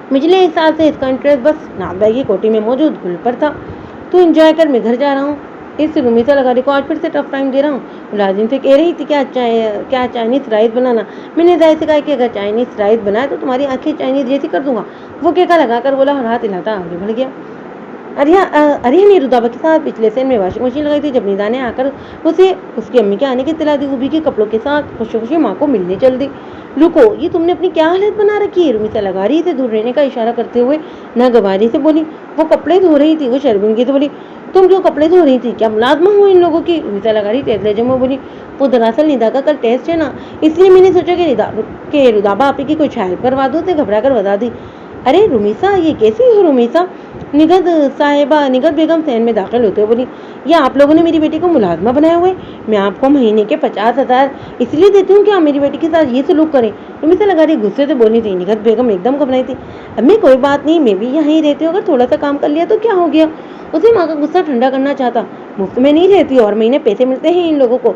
پچھلے ایک سال سے اس کا انٹرسٹ بس نات بھائی کی کوٹھی میں موجود گل پر تھا۔ تو انجوائے کر، میں گھر جا رہا ہوں۔ اس رمیسا لغاری کو آج پھر سے ٹف ٹائم دے رہا ہوں۔ ملازم سے کہہ رہی تھی کیا چائنیز رائس بنانا۔ میں نے ظاہر سے کہا کہ اگر چائنیز رائس بنائے تو تمہاری آنکھیں چائنیز جیسی کر دوں گا۔ وہ کیکا لگا کر بولا اور ہاتھ ہلاتا آگے بڑھ گیا۔ اریہ نے رودابا کے ساتھ پچھلے سین میں واشنگ مشین لگائی تھی۔ جب ندا نے آ کر اسے اس کی امی کے آنے کی اطلاع دی، وہ بھیگے کپڑوں کے ساتھ خوشی خوشی ماں کو ملنے چل دی۔ رکو، یہ تم نے اپنی کیا حالت بنا رکھی ہے؟ رمیسا لغاری سے دور رہنے کا اشارہ کرتے ہوئے ناگواری سے بولی۔ وہ کپڑے دھو رہی تھی، وہ شرمندگی سے بولی۔ تم کیوں کپڑے دھو رہی تھی؟ کیا ملازمہ ہو ان لوگوں کی؟ رمیسا لغاری تیز لہجے میں بولی۔ وہ دراصل ندا کا کل ٹیسٹ ہے نا، اس لیے میں نے سوچا کہ رودابا آپی کی کچھ ہیلپ کروا دو۔ اسے گھبرا کر بتا دی۔ ارے رمیسا، یہ کیسی ہو رمیسا؟ نگہت بیگم سین میں داخل ہوتے ہوئے بولی۔ یا آپ لوگوں نے میری بیٹی کو ملازمہ بنایا ہوئے؟ میں آپ کو مہینے کے 50,000 اس لیے دیتی ہوں کہ آپ میری بیٹی کے ساتھ یہ سلوک کریں۔ رمیسا لغاری غصے سے بولی تھی۔ نگہت بیگم ایک دم گھبرائی تھی۔ امی کوئی بات نہیں، میں بھی یہاں ہی رہتی ہوں، اگر تھوڑا سا کام کر لیا تو کیا ہو گیا؟ اسے ماں کا غصہ ٹھنڈا کرنا چاہتا۔ مفت میں نہیں رہتی اور مہینے پیسے ملتے ہیں ان لوگوں کو۔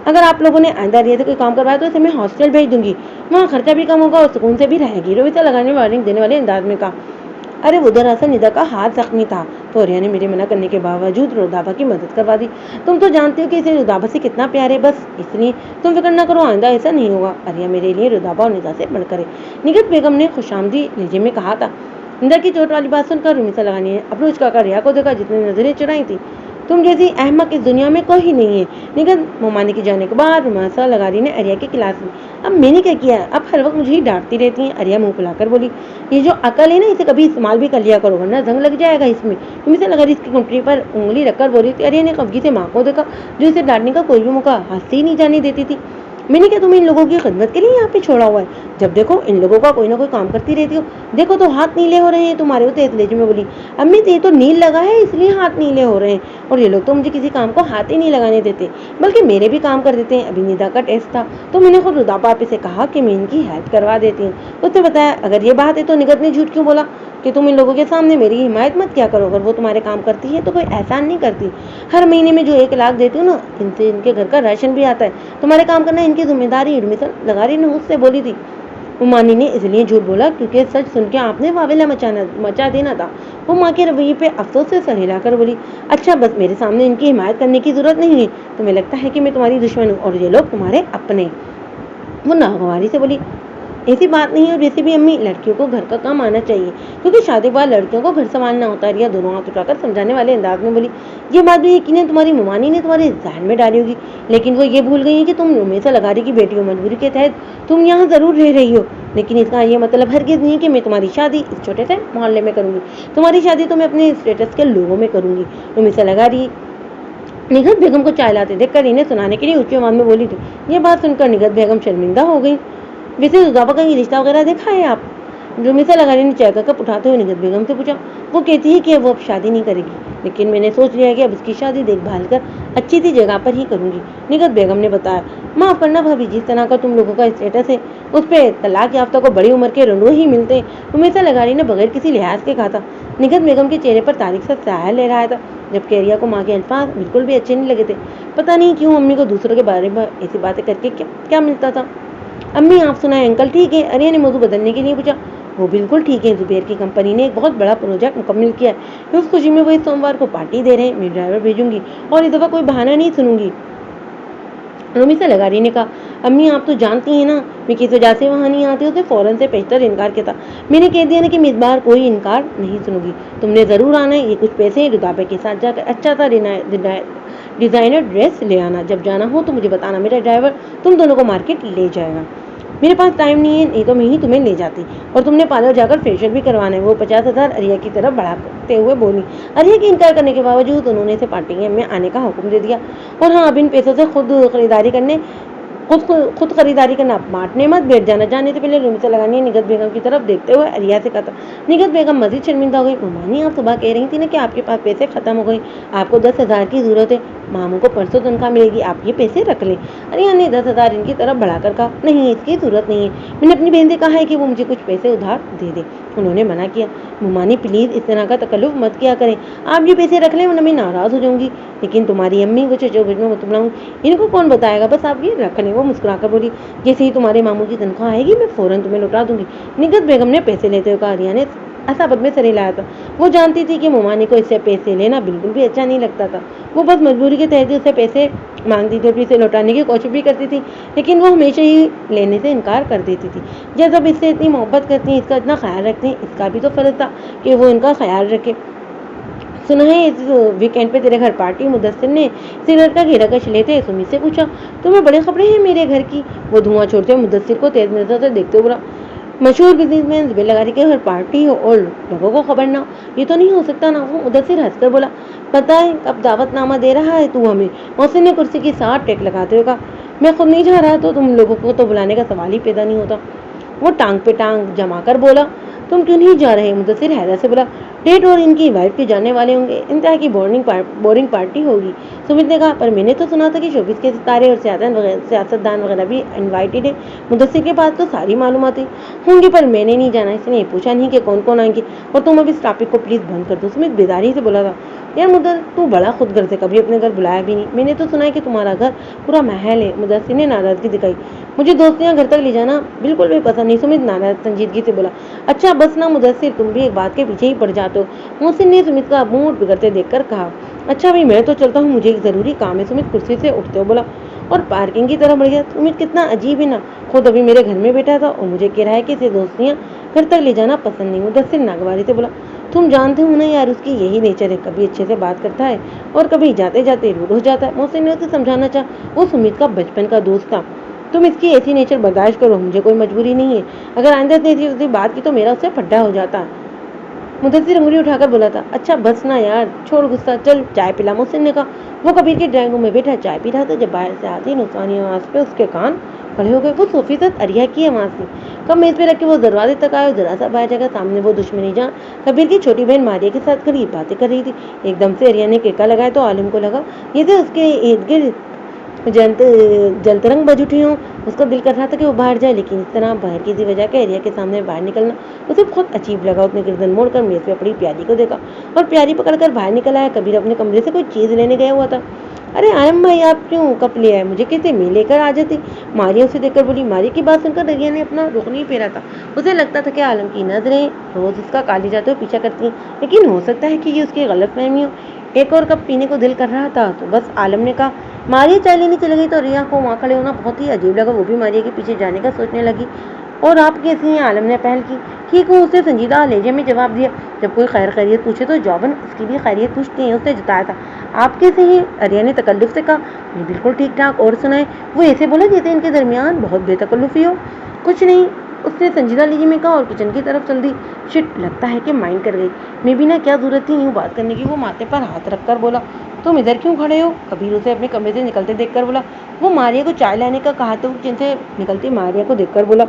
اگر آپ لوگوں نے آئندہ ریا سے کوئی کام کروایا تو اسے میں ہاسٹل بھیج دوں گی، وہاں خرچہ بھی کم ہوگا اور سکون سے بھی رہے گی، رمیسا لغاری نے وارننگ دینے والے انداز میں کہا۔ ارے وہ دراصل ندا کا ہاتھ زخمی تھا، تو اریا نے میرے منع کرنے کے باوجود رودابا کی مدد کروا دی۔ تم تو جانتی ہو کہ اسے رودابا سے کتنا پیار ہے، بس اس لیے تم فکر نہ کرو، آئندہ ایسا نہیں ہوگا۔ اریا میرے لیے رودابا اور ندا سے بڑھ کر ہے، نگہت بیگم نے خوشامدی لہجے میں کہا تھا۔ ندا کی چوٹ والی بات سن کر رمیسا لغاری نے اپروچ کر ریا کو دیکھا، جس نے نظریں چڑھائی تھی۔ تم جیسی احمق اس دنیا میں کوئی نہیں ہے۔ نگہت ممانی کے جانے کے بعد رمیسا لغاری نے اریا کی کلاس لی۔ اب میں نے کیا کیا ہے؟ اب ہر وقت مجھے ہی ڈانٹتی رہتی ہیں، اریا منہ پھلا کر بولی۔ یہ جو عقل ہے نا، اسے کبھی استعمال بھی کر لیا کرو ورنہ زنگ لگ جائے گا اس میں۔ رمیسا لغاری اس کی کنٹری پر انگلی رکھ کر بولی تھی۔ اریا نے خفگی سے ماں کو دیکھا، جو اسے ڈانٹنے کا کوئی بھی موقع ہاتھ سے ہی نہیں جانے دیتی تھی۔ میں نے کیا تمہیں ان لوگوں کی خدمت کے لیے یہاں پہ چھوڑا ہوا ہے؟ جب دیکھو ان لوگوں کا کوئی نہ کوئی کام کرتی رہتی ہو، دیکھو تو ہاتھ نیلے ہو رہے ہیں تمہارے۔ وہ تیز لہجے میں بولی۔ امی یہ تو نیل لگا ہے اس لیے ہاتھ نیلے ہو رہے ہیں، اور یہ لوگ تو مجھے کسی کام کو ہاتھ ہی نہیں لگانے دیتے، بلکہ میرے بھی کام کر دیتے ہیں۔ ابھی ندا کا ٹیسٹ تھا تو میں نے خود رودابا آپی سے کہا کہ میں ان کی ہیلپ کروا دیتی ہوں۔ اس نے بتایا اگر یہ بات ہے تو نگہت نے جھوٹ کیوں بولا کہ تم ان لوگوں کے سامنے میری حمایت مت کیا کرو؟ اگر وہ تمہارے کام کرتی ہے تو کوئی احسان نہیں کرتی، ہر مہینے میں جو 1 لاکھ دیتی ہوں نا، ان سے ان کے گھر کا راشن بھی آتا ہے، تمہارے کام کرنا ان کی ذمہ داری ہے۔ رمیسا لغاری نے مجھ سے بولی تھی۔ ممانی نے اس لیے جھوٹ بولا کیونکہ سچ سن کے آپ نے واویلا مچا دینا تھا۔ وہ ماں کے رویے پہ افسوس سے سر ہلا کر بولی۔ اچھا بس میرے سامنے ان کی حمایت کرنے کی ضرورت نہیں ہے، تمہیں لگتا ہے کہ میں تمہاری دشمن ہوں اور یہ لوگ تمہارے اپنے؟ وہ ناگواری سے بولی۔ ایسی بات نہیں ہے، اور ویسے بھی امی لڑکیوں کو گھر کا کام آنا چاہیے، کیونکہ شادی کے بعد لڑکیوں کو گھر سنبھالنا ہوتا ہے۔ ریا دونوں ہاتھ اٹھا کر سمجھانے والے انداز میں بولی۔ یہ بات بھی یقیناً تمہاری ممانی نے تمہارے ذہن میں ڈالی ہوگی، لیکن وہ یہ بھول گئی ہیں کہ تم رمیسا لغاری کی بیٹی ہو، مجبوری کے تحت تم یہاں ضرور رہ رہی ہو، لیکن اس کا یہ مطلب ہرگز نہیں کہ میں تمہاری شادی اس چھوٹے سے محلے میں کروں گی، تمہاری شادی تو میں اپنے اسٹیٹس کے لوگوں میں کروں گی۔ رمیسا لغاری نگہت بیگم کو چائے لاتے دیکھ کر انہیں سنانے کے لیے اونچی آواز میں بولی تھی۔ یہ بات سن کر نگہت بیگم شرمندہ ہو گئی۔ ویسے رودابا کا یہ رشتہ وغیرہ دیکھا ہے آپ؟ رمیسا لغاری نے چائے کا کپ اٹھاتے ہوئے نگہت بیگم سے پوچھا۔ وہ کہتی ہے کہ وہ اب شادی نہیں کرے گی، لیکن میں نے سوچ لیا ہے کہ اب اس کی شادی دیکھ بھال کر اچھی سی جگہ پر ہی کروں گی، نگہت بیگم نے بتایا۔ معاف کرنا بھابھی، جس طرح کا تم لوگوں کا اسٹیٹس ہے اس پہ طلاق یافتہ کو بڑی عمر کے رنڈو ہی ملتے ہیں، رمیسا لغاری نے بغیر کسی لحاظ کے کہا تھا۔ نگہت بیگم کے چہرے پر تاریک سا سایہ لے رہا تھا، جبکہ اریا کو ماں کے الفاظ بالکل بھی اچھے نہیں لگے تھے۔ پتہ نہیں کیوں امی کو دوسروں کے بارے میں ایسی باتیں کر کے کیا ملتا تھا۔ امی آپ سنائیں انکل ٹھیک ہے؟ اریا نے موضوع بدلنے کے لیے پوچھا۔ وہ بالکل ٹھیک ہے، زبیر کی کمپنی نے ایک بہت بڑا پروجیکٹ مکمل کیا ہے، اس خوشی میں وہ اس سوموار کو پارٹی دے رہے ہیں، میں ڈرائیور بھیجوں گی اور اس دفعہ کوئی بہانہ نہیں سنوں گی، رمیسا لغاری نے کہا۔ امی آپ تو جانتی ہیں نا میں کس وجہ سے وہاں نہیں آتی، اسے فوراً سے پیشتر انکار کیا تھا۔ میں نے کہہ دیا نا کہ میں اس بار کوئی انکار نہیں سنوں گی، تم نے ضرور آنا ہے، یہ کچھ پیسے ہیں، رودابا کے ساتھ جا کر اچھا سا ڈیزائنر ڈریس لے آنا، جب جانا ہو تو مجھے بتانا، میرا ڈرائیور تم دونوں کو مارکیٹ لے جائے گا۔ میرے پاس ٹائم نہیں ہے، نہیں تو میں ہی تمہیں لے جاتی، اور تم نے پارلر جا کر فیشیل بھی کروانا ہے۔ وہ 50,000 اریا کی طرف بڑھاتے ہوئے بولی۔ اریا کے انکار کرنے کے باوجود انہوں نے اسے پارٹی میں آنے کا حکم دے دیا، اور ہاں اب ان پیسوں سے خود خریداری کرنے खुद खरीदारी करना बांटने मत बैठ जाना। जाने से पहले रुमिसा लगानी निगत बेगम की तरफ देखते हुए अरिया से कहा। निगत बेगम मजीद शर्मिंदा हो गई। मानी आप सुबह कह रही थी ना कि आपके पास पैसे खत्म हो गए, आपको 10,000 की जरूरत है, मामू को परसों तनख्वाह मिलेगी, आप ये पैसे रख लें। अरिया ने 10,000 इनकी तरफ बढ़ाकर कहा। नहीं, इसकी जरूरत नहीं है, मैंने अपनी बहन से कहा है कि वो मुझे कुछ पैसे उधार दे दे। उन्होंने मना किया। मुमानी प्लीज इस तरह का तकल्लुफ मत किया करें, आप ये पैसे रख लें वरना मैं नाराज हो जाऊंगी। लेकिन तुम्हारी अम्मी वो चचो में मत बुलाऊं, इनको कौन बताएगा, बस आप ये रख लें। वो मुस्कुराकर बोली। जैसे ही तुम्हारे मामू की तनख्वाह आएगी मैं फौरन तुम्हें लौटा दूंगी। निगत बेगम ने पैसे लेते हुए कहा। आरिया ने असाबत में सर हिलाया था। वो जानती थी कि मुमानी को इससे पैसे लेना बिल्कुल भी अच्छा नहीं लगता था। वो बस मजबूरी के तहत उससे पैसे मांगती थी और इसे लौटाने की कोशिश भी करती थी, लेकिन वो हमेशा ही लेने से इनकार कर देती थी। जब अब इससे इतनी मोहब्बत करती हैं, इसका इतना ख्याल रखती हैं, इसका भी तो फर्ज था कि वो इनका ख्याल रखे। सुना है इस वीकेंड पे तेरे घर पार्टी। मुदस्सिर ने सिगरेट का घेरा कश लेते सुमित से पूछा। तुम्हें बड़ी खबरें हैं मेरे घर की। वो धुआं छोड़ते हुए मुदस्सिर को तेज नजर से देखते हुए बोला। मशहूर बिजनेसमैन जुबेर लगारी के घर पार्टी हो और लोगों को खबर ना हो, ये तो नहीं हो सकता ना। वो मुदस्सिर हंसकर बोला। पता है कब दावतनामा दे रहा है तू हमें। मोहसिन ने कुर्सी की साथ टेक लगाते हुए कहा। मैं खुद नहीं जा रहा तो तुम लोगों को तो बुलाने का सवाल ही पैदा नहीं होता। वो टांग पे टांग जमा कर बोला। तुम क्यों नहीं जा रहे। मुदस्सिर हैरत से बोला। डेट और इनकी वाइफ के जाने वाले होंगे, इंतहा की बोरिंग पार्टी होगी। सुमित ने कहा। पर मैंने तो सुना था कि शोबिस के सितारे और सियासतदान वगैरह भी इनवाइटेड है। मुदस्सिर के पास तो सारी मालूमात होंगी, पर मैंने नहीं जाना, इसलिए पूछा नहीं कि कौन कौन आएंगे। और तुम अब इस टॉपिक को प्लीज बंद कर दो। सुमित बेदारी से बोला था। यार मुदस्सिर तू बड़ा खुद गर्ज है, कभी अपने घर बुलाया भी नहीं। मैंने तो सुना है कि तुम्हारा घर पूरा महल है। मुदस्सिर ने नाराजगी दिखाई। मुझे दोस्तियां घर तक ले जाना बिल्कुल भी पसंद नहीं। सुमित नाराज संजीदगी से बोला। अच्छा बस ना मुदस्सिर, तुम भी एक बात के पीछे ही पड़ जाते हो। मोहसिन ने सुमित का मूड बिगड़ते देखकर कहा। अच्छा भाई मैं तो चलता हूँ, मुझे एक जरूरी काम है। सुमित कुर्सी से उठते हुए बोला और पार्किंग की तरफ बढ़ गया। सुमित कितना अजीब है ना, खुद अभी मेरे घर में बैठा था और मुझे कह रहा है कि इसे दोस्तियां घर तक ले जाना पसंद नहीं। मुदस्सिर नागवारी से बोला। तुम जानते हो ना यार, उसकी यही नेचर है, कभी अच्छे से बात करता है और कभी जाते जाते रूड हो जाता है। मोहसिन ने उसे समझाना चाहा। वो सुमित का बचपन का दोस्त था। तुम इसकी ऐसी नेचर बर्दाश्त करो, मुझे कोई मजबूरी नहीं है। अगर आइंदा से बात की तो मेरा उससे फड्डा हो जाता। मुदस्सिर उंगली उठाकर बोला था। अच्छा बस ना यार, छोड़ गुस्सा, चल चाय पिला। मोहसिन ने कहा। वो कबीर के ड्राइंग रूम में बैठा चाय पी रहा था जब बाहर से आती नुकसानी आवाज पे उसके कान खड़े हो गए। वो सोफी तक अरिया की आवाज थी। कब मेज पे रख के वो दरवाजे तक आए, जरा सा बाहर जाकर सामने वो दुश्मनी जान कबीर की छोटी बहन मारिया के साथ खड़ी बातें कर रही थी। एकदम से अरिया ने केका लगाया तो आलिम को लगा जैसे उसके इर्द गिर्द जलतरंग बज उठी हूँ। उसका दिल कर रहा था कि वो बाहर जाए, लेकिन इस तरह बाहर किसी वजह के एरिया के सामने बाहर निकलना उसे बहुत अजीब लगा। उसने गर्दन मोड़कर मेज पे पड़ी प्यारी को देखा और प्यारी पकड़कर बाहर निकल आया। कबीर अपने कमरे से कोई चीज लेने गया हुआ था। अरे आलम भाई आप क्यों कप ले आए, मुझे कहते मैं लेकर आ जाती। मारिया उसे देखकर बोली। मारिया की बात सुनकर दरिया ने अपना रुख नहीं फेरा था। उसे लगता था कि आलम की नजरें रोज उसका काली जाते हुए पीछा करती हैं, लेकिन हो सकता है कि ये उसकी गलत फहमी हो। एक और कप पीने को दिल कर रहा था तो बस आलम ने कहा। मारिया चाय लेने चली गई तो रिया को वहाँ खड़े होना बहुत ही अजीब लगा। वो भी मारिया के पीछे जाने का सोचने लगी। और आप कैसी हैं, आलम ने पहल की। ठीक हूँ, उसने संजीदा लहजे में जवाब दिया। जब कोई खैर खैरियत पूछे तो जौबन उसकी भी खैरियत पूछती है, उसने जताया था। आप कैसे हैं, अरिया ने तकल्लुफ से कहा। मैं बिल्कुल ठीक ठाक, और सुनाए। वो ऐसे बोला जैसे इनके दरमियान बहुत बेतकल्लुफी हो। कुछ नहीं, उसने संजीदा लहजे में कहा और किचन की तरफ चल दी। शिट, लगता है कि माइंड कर गई। मैं भी ना क्या जरूरत थी यूँ बात करने की। वो माथे पर हाथ रखकर बोला। तुम इधर क्यों खड़े हो, कबीर उसे अपने कमरे से निकलते देखकर बोला। वो मारिया को चाय लाने का कहा तो जिनसे निकलती मारिया को देखकर बोला।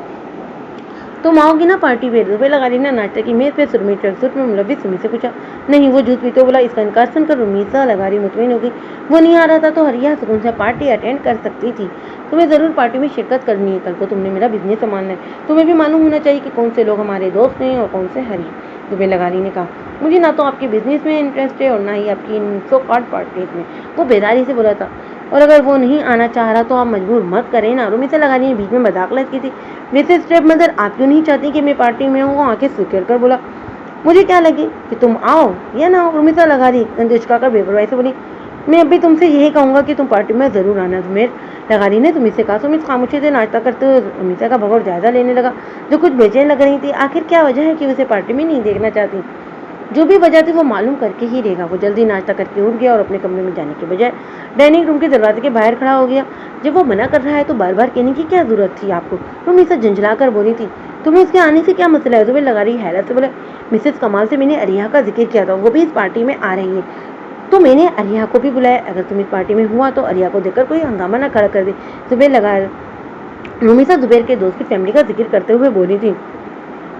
तुम आओगी ना पार्टी पे। रुपये लगा ली ना नाश्ते की मेज पे। सुरमी ट्रकसूट में मुलविस सुमित से पूछा। नहीं, वो जूस पीते बोला। इसका इनकार सुनकर रुमीसा लगारी मुतमिन हो गई। वो नहीं आ रहा था तो हरिया सुकून से पार्टी अटेंड कर सकती थी। तुम्हें जरूर पार्टी में शिरकत करनी है, कल को तुमने मेरा बिजनेस संभालना है। तुम्हें भी मालूम होना चाहिए कि कौन से लोग हमारे दोस्त हैं और कौन से हरी। रुपये लगारी ने कहा। मुझे ना तो आपके बिजनेस में इंटरेस्ट है और ना ही आपकी इन सो कॉल्ड पार्टीज में। वो बेदारी से बोला था। और अगर वो नहीं आना चाह रहा तो आप मजबूर मत करें ना। रुमीसा लगारी ने बीच में मजाकलत की थी। वैसे स्टेप मदर आप क्यों नहीं चाहती कि मैं पार्टी में हूँ। वो आंखें सुखेर कर बोला। मुझे क्या लगे कि तुम आओ या ना आओ। रुमीसा लगारी अंदेशका कर बेपरवाही से बोली। मैं अभी तुमसे यही कहूँगा कि तुम पार्टी में जरूर आना। सुमेर लगारी ने सुमित से कहा। सुमित खामोशी से नाश्ता करते हुए रुमीसा का भगौर जायजा लेने लगा, जो कुछ बेचैन लग रही थी। आखिर क्या वजह है कि उसे पार्टी में नहीं देखना चाहती। जो भी वजह थी वो मालूम करके ही रहेगा। वो जल्दी नाश्ता करके उठ गया और अपने कमरे में जाने के बजाय डाइनिंग रूम के दरवाजे के बाहर खड़ा हो गया। जब वो मना कर रहा है तो बार बार कहने की क्या जरूरत थी आपको। रुमीसा झंझला कर बोली थी। तुम्हें उसके आने से क्या मसला है। तुम्हें लगा रही हैरत से बोले। मिसेस कमाल से मैंने अरिया का जिक्र किया था, वो भी इस पार्टी में आ रही है, तो मैंने अरिया को भी बुलाया। अगर तुम इस पार्टी में हुआ तो अरिया को देखकर कोई हंगामा ना खड़ा कर दे। सुबह लगा रुमीसा जुबैर के दोस्त की फैमिली का जिक्र करते हुए बोली थी,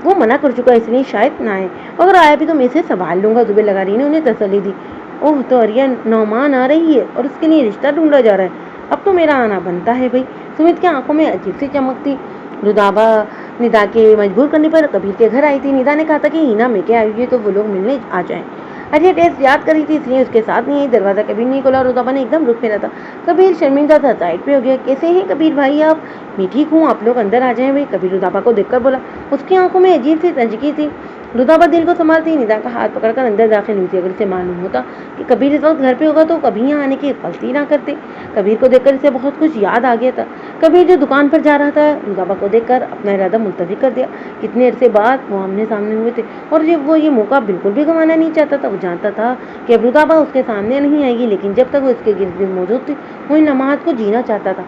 वो मना कर चुका है इसलिए शायद ना आए, अगर आया भी तो मैं इसे संभाल लूंगा। जुबैर लगारी ने उन्हें तसल्ली दी। ओह, तो अरिया नौमान आ रही है और उसके लिए रिश्ता ढूंढा जा रहा है, अब तो मेरा आना बनता है भाई। सुमित की आंखों में अजीब सी चमक थी। रुदाबा निदा के मजबूर करने पर कबीर के घर आई थी। निदा ने कहा था कि हिना मिलके आई हुई है तो वो लोग मिलने आ जाएं। अरिया टेस्ट याद करी थी इसलिए उसके साथ नहीं आई। दरवाजा कबीर नहीं खोला। रुदाबा ने एकदम रुक फेरा था। कबीर शर्मिंदा था, साइड पे हो गया। कैसे हैं कबीर भाई आप? मैं ठीक हूँ, आप लोग अंदर आ जाएं भाई, कबीर रुदाबा को देखकर बोला। उसकी आंखों में अजीब सी तंजकी थी। रुदाबा दिल को संभालती निदा का हाथ पकड़कर अंदर दाखिल हुई थी। अगर इसे मालूम होता कि कबीर इस वक्त घर पे होगा तो कभी यहाँ आने की गलती ना करते। कबीर को देखकर इसे बहुत कुछ याद आ गया था। कबीर जो दुकान पर जा रहा था, रुदाबा को देखकर अपना इरादा मुलतवी कर दिया। कितने अरसे बाद वो आमने सामने हुए थे और जब वो ये मौका बिल्कुल भी गंवाना नहीं चाहता था। वो जानता था कि अब रुदाबा उसके सामने नहीं आएगी, लेकिन जब तक वो इसके गिर्द मौजूद थी वो इन लम्हात को जीना चाहता था।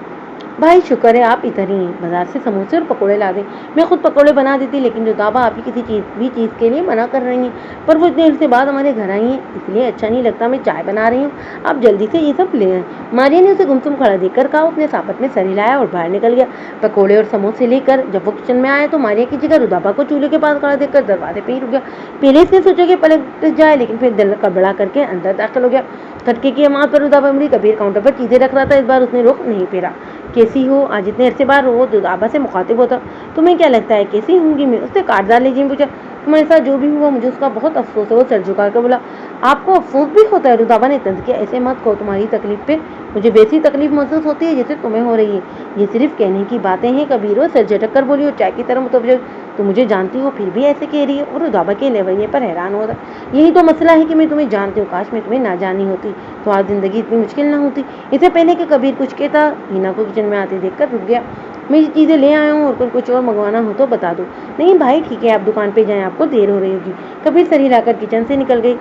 भाई शुक्र है आप इधर ही हैं, बाजार से समोसे और पकोड़े ला दें, मैं खुद पकोड़े बना देती, लेकिन रुदाबा आप ही किसी चीज़ के लिए मना कर रही हैं। पर वो इतने से बाद हमारे घर आई हैं इसलिए अच्छा नहीं लगता, मैं चाय बना रही हूँ, आप जल्दी से ये सब ले आएं। मारिया ने उसे गुमसुम खड़ा देखकर कहा। अपने सापत में सर हिलाया और बाहर निकल गया। पकोड़े और समोसे लेकर जब वो किचन में आया तो मारिया की जगह रुदाबा को चूल्हे के पास खड़ा देखकर दरवाजे पे ही रुक गया। पहले इसने सोचा कि पलट जाए, लेकिन फिर दिल कबड़ा करके अंदर दाखिल हो गया। खटके की आवाज़ पर रुदाबा मुड़ी। कबीर काउंटर पर चीजें रख रहा था। इस बार उसने रुख नहीं फेरा। कैसी हो? आज इतने अरसे बाद वो रुदाबा से मुखातिब होता। तुम्हें क्या लगता है कैसी होंगी मैं? उसने काटदार लेजी पूछा। तुम्हारे साथ जो भी हुआ मुझे उसका बहुत अफसोस है। वो सर झुका कर बोला। आपको अफसोस भी होता है? रुदाबा ने तंज किया। ऐसे मत कहो, तुम्हारी तकलीफ पे मुझे वैसी तकलीफ महसूस होती है जैसे तुम्हें हो रही है। ये सिर्फ कहने की बातें हैं। कबीर वो सर झटक कर बोली और चाय की तरह मुतवज्जो। तो मुझे जानती हो फिर भी ऐसे कह रही है। और रुदाबा के लवैये पर हैरान होता। यही तो मसला है कि मैं तुम्हें जानती हूँ, काश मैं तुम्हें ना जानी होती तो आज जिंदगी इतनी मुश्किल ना होती। इससे पहले कि कबीर कुछ कहता, हिना को किचन में आते देखकर रुक गया। मैं ये चीज़ें ले आया हूँ और कुछ और मंगवाना हो तो बता दो। नहीं भाई ठीक है, आप दुकान पे जाएं, आपको देर हो रही होगी। कबीर सर हिलाकर किचन से निकल गई।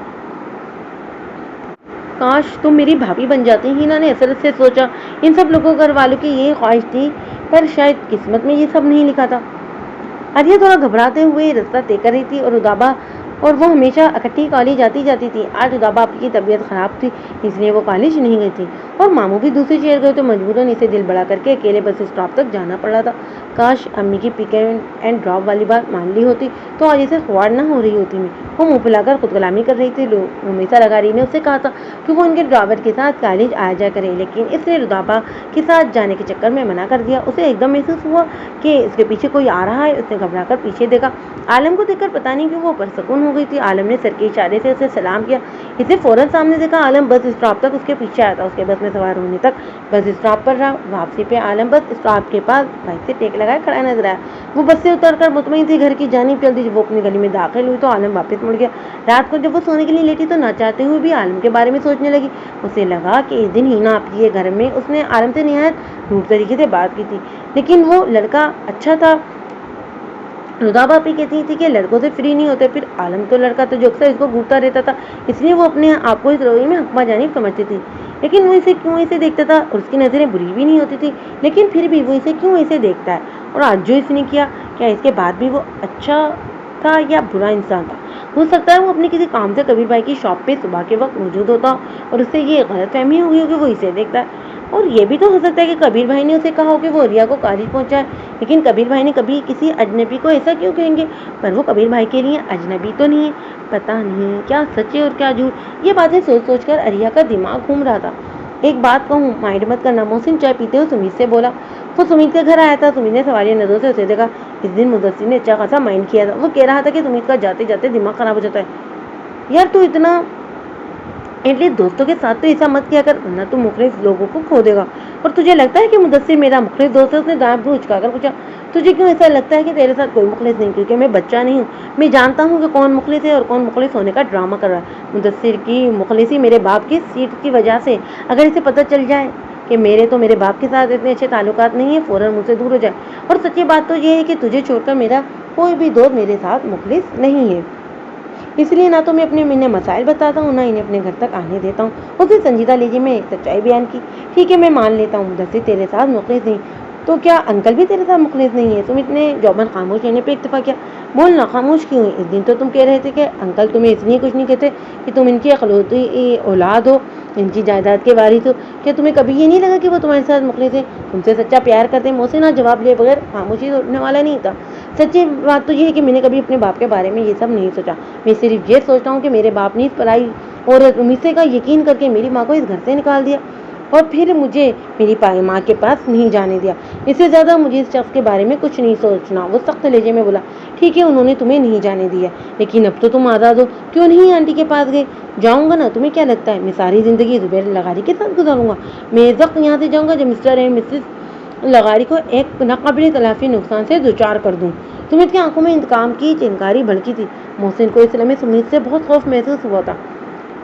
काश तुम मेरी भाभी बन जाती। हिना ने हसरत से सोचा। इन सब लोगों घर वालों की यही ख्वाहिश थी, पर शायद किस्मत में ये सब नहीं लिखा था। आर्या थोड़ा घबराते हुए रास्ता तय कर रही थी और वो हमेशा इकट्ठी कॉलेज जाती थी। आज रुदाबा की तबीयत खराब थी इसलिए वो कॉलेज नहीं गई थी और मामू भी दूसरे शहर गए तो मजबूरन इसे दिल बड़ा करके अकेले बस स्टॉप तक जाना पड़ा था। काश अम्मी की पिक एंड ड्रॉप वाली बात मान ली होती तो आज इसे ख्वार ना हो रही होती। मैं वो मुँह फैलाकर खुद कलामी कर रही थी। रुमीसा लगारी ने उससे कहा था कि वो उनके ड्राइवर के साथ कॉलेज आ जा करे, लेकिन इसने रुदाबा के साथ जाने के चक्कर में मना कर दिया। उसे एकदम महसूस हुआ कि इसके पीछे कोई आ रहा है। उसने घबरा कर पीछे देखा। आलम को देखकर पता नहीं क्यों वो परसकून हो गई थी। आलम ने सर के इशारे से उसे सलाम किया। इसे फौरन सामने देखा। आलम बस स्टॉप तक उसके पीछे आया था। उसके बस में सवार होने तक बस स्टॉप पर रहा। वापसी पे आलम बस स्टॉप के पास बाइक से टेक लगाए खड़ा नजर आया। वो बस से उतरकर मुतमईन थी घर की जानिब चल दी। जब वो अपनी गली में दाखिल हुई तो आलम वापस मुड़ गया। रात को जब वो सोने के लिए लेटी तो ना चाहते हुए भी आलम के बारे में सोचने लगी। उसे लगा कि इस दिन हिना आपकी घर में उसने आलम से निहायत रूप तरीके से बात की थी, लेकिन वो लड़का अच्छा था। रुदाबा भी कहती थी कि लड़कों से फ्री नहीं होते। फिर आलम तो लड़का था जो अक्सर इसको घूरता रहता था, इसलिए वो अपने आप को इस रवैये में हकमा जानिब समझती थी। लेकिन वो इसे क्यों ऐसे देखता था और उसकी नज़रें बुरी भी नहीं होती थी, लेकिन फिर भी वो इसे क्यों ऐसे देखता है। और आज जो इसने किया, क्या इसके बाद भी वो अच्छा था या बुरा इंसान था? हो सकता है वो अपने किसी काम से कबीर भाई की शॉप पे सुबह के वक्त मौजूद होता और उससे ये गलतफहमी हुई हो कि वो इसे देखता है। और ये भी तो हो सकता है कि कबीर भाई ने उसे कहा हो कि वो रिया को कॉलेज पहुंचाए, लेकिन कबीर भाई ने कभी किसी अजनबी को ऐसा क्यों कहेंगे? पर वो कबीर भाई के लिए अजनबी तो नहीं है। पता नहीं क्या सच है और क्या झूठ। ये बातें सोच सोच कर अरिया का दिमाग घूम रहा था। एक बात कहूँ, माइंड मत करना। मोहसिन चाय पीते हुए सुमीत से बोला। वो सुमीत के घर आया था। सुमीत ने सवालिया नजरों से उसे देखा। इस दिन मुदस्सिर ने अच्छा खासा माइंड किया था। वो कह रहा था कि सुमीत का जाते जाते दिमाग खराब हो जाता है। यार तू इतना एटलीस्ट दोस्तों के साथ तो ऐसा मत किया कर, वरना तू मुखलिस लोगों को खो देगा। और तुझे लगता है कि मुदस्सिर मेरा मुखलिस दोस्त है? उसने दांत भ्रूं उचकाकर पूछा। तुझे क्यों ऐसा लगता है कि तेरे साथ कोई मुखलिस नहीं? क्योंकि मैं बच्चा नहीं हूँ, मैं जानता हूँ कि कौन मुखलिस है और कौन मुखलिस होने का ड्रामा कर रहा है। मुदस्सिर की मुखलिसी मेरे बाप की सीट की वजह से। अगर इसे पता चल जाए कि मेरे बाप के साथ इतने अच्छे ताल्लुकात नहीं है, फौरन मुझसे दूर हो जाए। और सच्ची बात तो ये है कि तुझे छोड़कर मेरा कोई भी दोस्त मेरे साथ मुखलिस नहीं है, इसलिए ना तो मैं अपने इन्हें मसाइल बताता हूँ, ना इन्हें अपने घर तक आने देता हूँ। उसने संजीदा लहजे में एक सच्चाई बयान की। ठीक है मैं मान लेता हूँ मुदस्सिर तेरे साथ मुखलिस नहीं, تو کیا انکل بھی تیرے ساتھ مخلص نہیں ہے؟ سمت نے جوبن خاموش رہنے پہ اکتفا کیا۔ بولنا خاموش کیوں ہے؟ اس دن تو تم کہہ رہے تھے کہ انکل تمہیں اس لیے کچھ نہیں کہتے کہ تم ان کی اخلوتی اولاد ہو، ان کی جائیداد کے وارث ہو۔ کیا تمہیں کبھی یہ نہیں لگا کہ وہ تمہارے ساتھ مخلص ہے، تم سے سچا پیار کرتے ہیں؟ محسن آج جواب لے بغیر خاموشی توڑنے والا نہیں تھا۔ سچی بات تو یہ ہے کہ میں نے کبھی اپنے باپ کے بارے میں یہ سب نہیں سوچا۔ میں صرف یہ سوچتا ہوں کہ میرے باپ نے اس پرائی عورت امیسے کا یقین کر کے میری ماں کو اس گھر سے نکال دیا اور پھر مجھے میری ماں کے پاس نہیں جانے دیا۔ اس سے زیادہ مجھے اس شخص کے بارے میں کچھ نہیں سوچنا۔ وہ سخت لہجے میں بولا، ٹھیک ہے انہوں نے تمہیں نہیں جانے دیا، لیکن اب تو تم آزاد ہو، کیوں نہیں آنٹی کے پاس گئے؟ جاؤں گا نا، تمہیں کیا لگتا ہے میں ساری زندگی زبیر لغاری کے ساتھ گزاروں گا؟ میں اس وقت یہاں سے جاؤں گا جب مسٹر اینڈ مسز لغاری کو ایک ناقابل تلافی نقصان سے دوچار کر دوں۔ سمیت کی آنکھوں میں انتقام کی چنگاری بھڑکی تھی۔ محسن کو اس لمحے سمیت سے بہت خوف محسوس ہوا تھا۔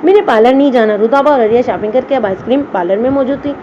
میں نے پارلر نہیں جانا، رودابا اور اریا شاپنگ کر کے اب آئس کریم پارلر میں موجود تھی۔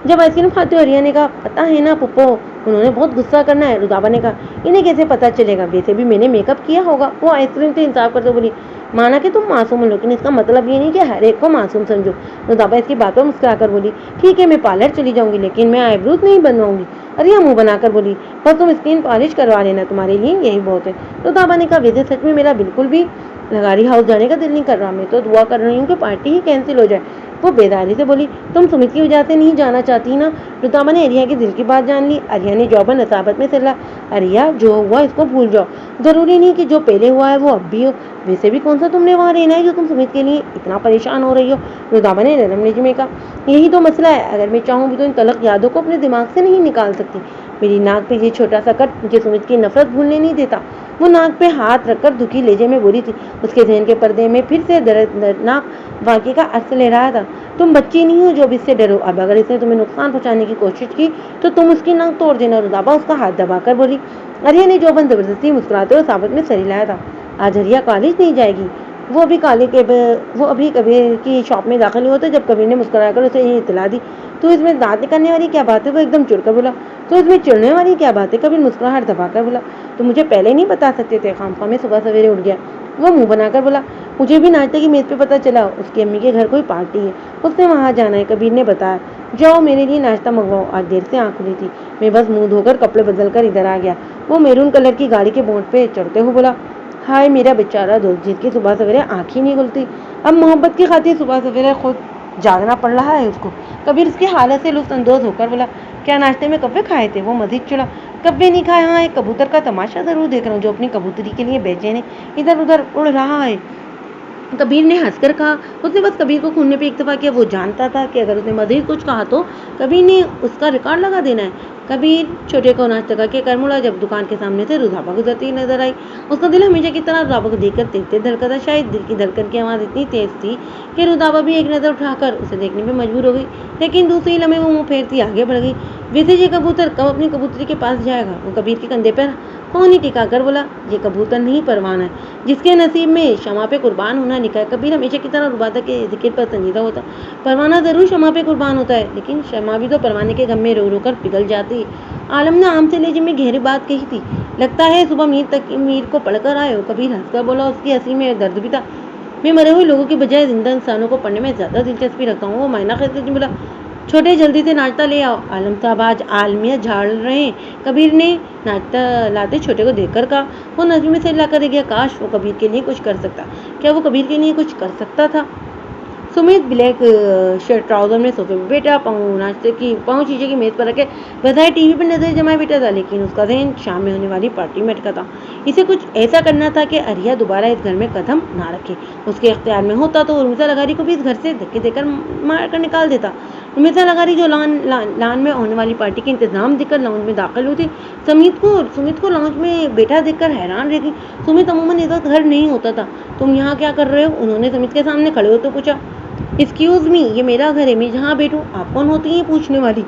جب آئس کریم کھاتے ہوئے اریا نے کہا، پتا ہے نا پپو انہوں نے بہت غصہ کرنا ہے۔ رودابا نے کہا، انہیں کیسے پتا چلے گا، ویسے بھی میں نے میک اپ کیا ہوگا۔ وہ آئس کریم سے انصاف کرتے بولی، مانا کہ تم معصوم ہو لیکن اس کا مطلب یہ نہیں کہ ہر ایک کو معصوم سمجھو۔ رودابا اس کی بات پر مسکرا کر بولی، ٹھیک ہے میں پارلر چلی جاؤں گی لیکن میں آئی بروز نہیں بنواؤں گی۔ اریا منہ بنا کر بولی، بس تم اسکن پالش کروا لینا، تمہارے لیے یہی بہت ہے۔ رودابا نے کہا، ویسے سچ میں میرا بالکل بھی لغاری ہاؤس جانے کا دل نہیں کر رہا، میں تو دعا کر رہی ہوں کہ پارٹی ہی کینسل ہو جائے۔ وہ بیداری سے بولی، تم سمیت کی وجہ سے نہیں جانا چاہتی نا؟ رودابا نے اریا کے دل کی بات جان لی۔ اریا نے جوبن نصابت میں سلا، اریا جو ہوا اس کو بھول جاؤ، ضروری نہیں کہ جو پہلے ہوا ہے وہ اب بھی ہو، ویسے بھی کون سا تم نے وہاں رہنا ہے جو تم سمیت کے لیے اتنا پریشان ہو رہی ہو؟ رودابا نے نرم لہجے میں کہا، یہی تو مسئلہ ہے، اگر میں چاہوں بھی تو ان تلخ یادوں کو اپنے دماغ سے نہیں نکال سکتی۔ میری ناک پہ یہ چھوٹا سا کٹ مجھے سمیت کی نفرت بھولنے نہیں دیتا۔ وہ ناک پہ ہاتھ رکھ کر دکھی لہجے میں بولی تھی۔ اس کے ذہن کے پردے میں پھر سے دردناک واقعے کا عکس لے رہا تھا۔ تم بچی نہیں ہو جو اب اس سے ڈرو، اب اگر اس نے تمہیں نقصان پہنچانے کی کوشش کی تو تم اس کی ناک توڑ دینا۔ رودابا اس کا ہاتھ دبا کر بولی۔ اریا نے جوبن زبردستی مسکراتے ہوئے ثابت میں سر ہلایا تھا۔ آج اریا کالج نہیں جائے گی۔ وہ ابھی کبیر کی شاپ میں داخل ہوا تھا جب کبیر نے مسکرا کر اسے یہ اطلاع دی۔ تو اس میں دانت نکالنے والی کیا بات ہے؟ وہ ایک دم چڑ کر بولا۔ تو اس میں چڑنے والی کیا بات ہے؟ کبیر مسکراہٹ دبا کر بولا، تو مجھے پہلے نہیں بتا سکتے تھے، خامخواہ میں صبح سویرے اٹھ گیا۔ وہ منہ بنا کر بولا، مجھے بھی ناشتے کی میز پہ پتا چلا اس کی امی کے گھر کوئی پارٹی ہے، اس نے وہاں جانا ہے، کبیر نے بتایا۔ جاؤ میرے لیے ناشتہ منگواؤ، آج دیر سے آنکھ کھلی تھی، میں بس منہ دھو کر کپڑے بدل کر ادھر آ گیا۔ وہ میرون کلر کی گاڑی کے بونٹ پہ چڑھتے ہوئے بولا، ہائے میرا بیچارہ دوست جس کی صبح سویرے آنکھ ہی نہیں کھلتی، اب محبت کی خاطر صبح سویرے خود جاگنا پڑ رہا ہے اس کو۔ کبیر اس کی حالت سے لطف اندوز ہو کر بولا، کیا ناشتے میں کبے کھائے تھے؟ وہ مزید چڑھا، کبے نہیں کھائے، ہاں ایک کبوتر کا تماشا ضرور دیکھ رہا ہوں جو اپنی کبوتری کے لیے بے چین ہے، ادھر ادھر اڑ رہا ہے۔ کبیر نے ہنس کر کہا۔ اس نے بس کبیر کو کھولنے پہ اکتفا کیا۔ وہ جانتا تھا کہ اگر اس نے مزید کچھ کہا تو کبیر نے اس کا ریکارڈ لگا دینا ہے۔ کبیر چھوٹے کو ناشتہ کر کے مڑا جب دکان کے سامنے سے رودابا گزرتی نظر آئی۔ اس کا دل ہمیشہ کی طرح رودابا کو دیکھ کر تیز تیز دھڑکا تھا۔ شاید دل کی دھڑکن کی آواز اتنی تیز تھی کہ رودابا بھی ایک نظر اٹھا کر اسے دیکھنے پہ مجبور ہو گئی، لیکن دوسری لمحے وہ منہ پھیرتی آگے بڑھ گئی۔ ویسے یہ کبوتر کب اپنی کبوتری کے پاس جائے گا؟ وہ کبیر کے کندھے پر پونی ٹکا کر بولا، یہ کبوتر نہیں پروانہ ہے جس کے نصیب میں شمع پہ قربان ہونا لکھا ہے۔ کبیر ہمیشہ کی طرح رودابا کے ذکر پر سنجیدہ ہوتا۔ پروانہ ضرور شمع پہ قربان ہوتا ہے لیکن شمع بھی تو پروانے کے غم میں رو رو کر پگھل جاتی ہے۔ عالم نے عام سے لہجے میں گہری بات کہی تھی، لگتا ہے صبح میر کو پڑھ کر آئے ہو۔ کبیر ہنس کر بولا، اس کی ہنسی میں درد بھی تھا۔ میں مرے ہوئے لوگوں کی بجائے زندہ انسانوں کو پڑھنے میں زیادہ دلچسپی رکھتا ہوں۔ وہ معائنہ خیز بولا، چھوٹے جلدی سے ناشتہ لے آؤ، عالم صاحب آج عالمیہ جھاڑ رہے ہیں۔ کبیر نے ناشتہ لاتے چھوٹے کو دیکھ کر کہا۔ وہ نظر میں سے لا کر گیا، کاش وہ کبیر کے لیے کچھ کر سکتا۔ کیا وہ کبیر کے لیے کچھ کر سکتا تھا؟ سمیت بلیک شرٹ ٹراؤزر میں صوفے پہ بیٹا، پاؤں شیشے کی میز پر رکھے بظاہر ٹی وی پر نظر جمائے بیٹا تھا، لیکن اس کا ذہن شام میں ہونے والی پارٹی میں اٹکا تھا۔ اسے کچھ ایسا کرنا تھا کہ اریا دوبارہ اس گھر میں قدم نہ رکھے۔ اس کے اختیار میں ہوتا تو رمیسا لغاری کو بھی اس گھر سے دھکے دے کر مار کر نکال دیتا۔ رمیسا لغاری جو لان میں ہونے والی پارٹی کے انتظام دیکھ کر لاؤنج میں داخل ہوئی تھی، سمیت کو لاؤنج میں بیٹھا دیکھ کر حیران رہ گئی۔ سمیت عموماً اس وقت گھر نہیں ہوتا تھا۔ تم یہاں کیا کر رہے ہو؟ انہوں نے سمیت کے سامنے کھڑے ہوتے پوچھا۔ ایکسکیوز می، یہ میرا گھر ہے، میں جہاں بیٹھوں۔ آپ کون ہوتی ہیں پوچھنے والی؟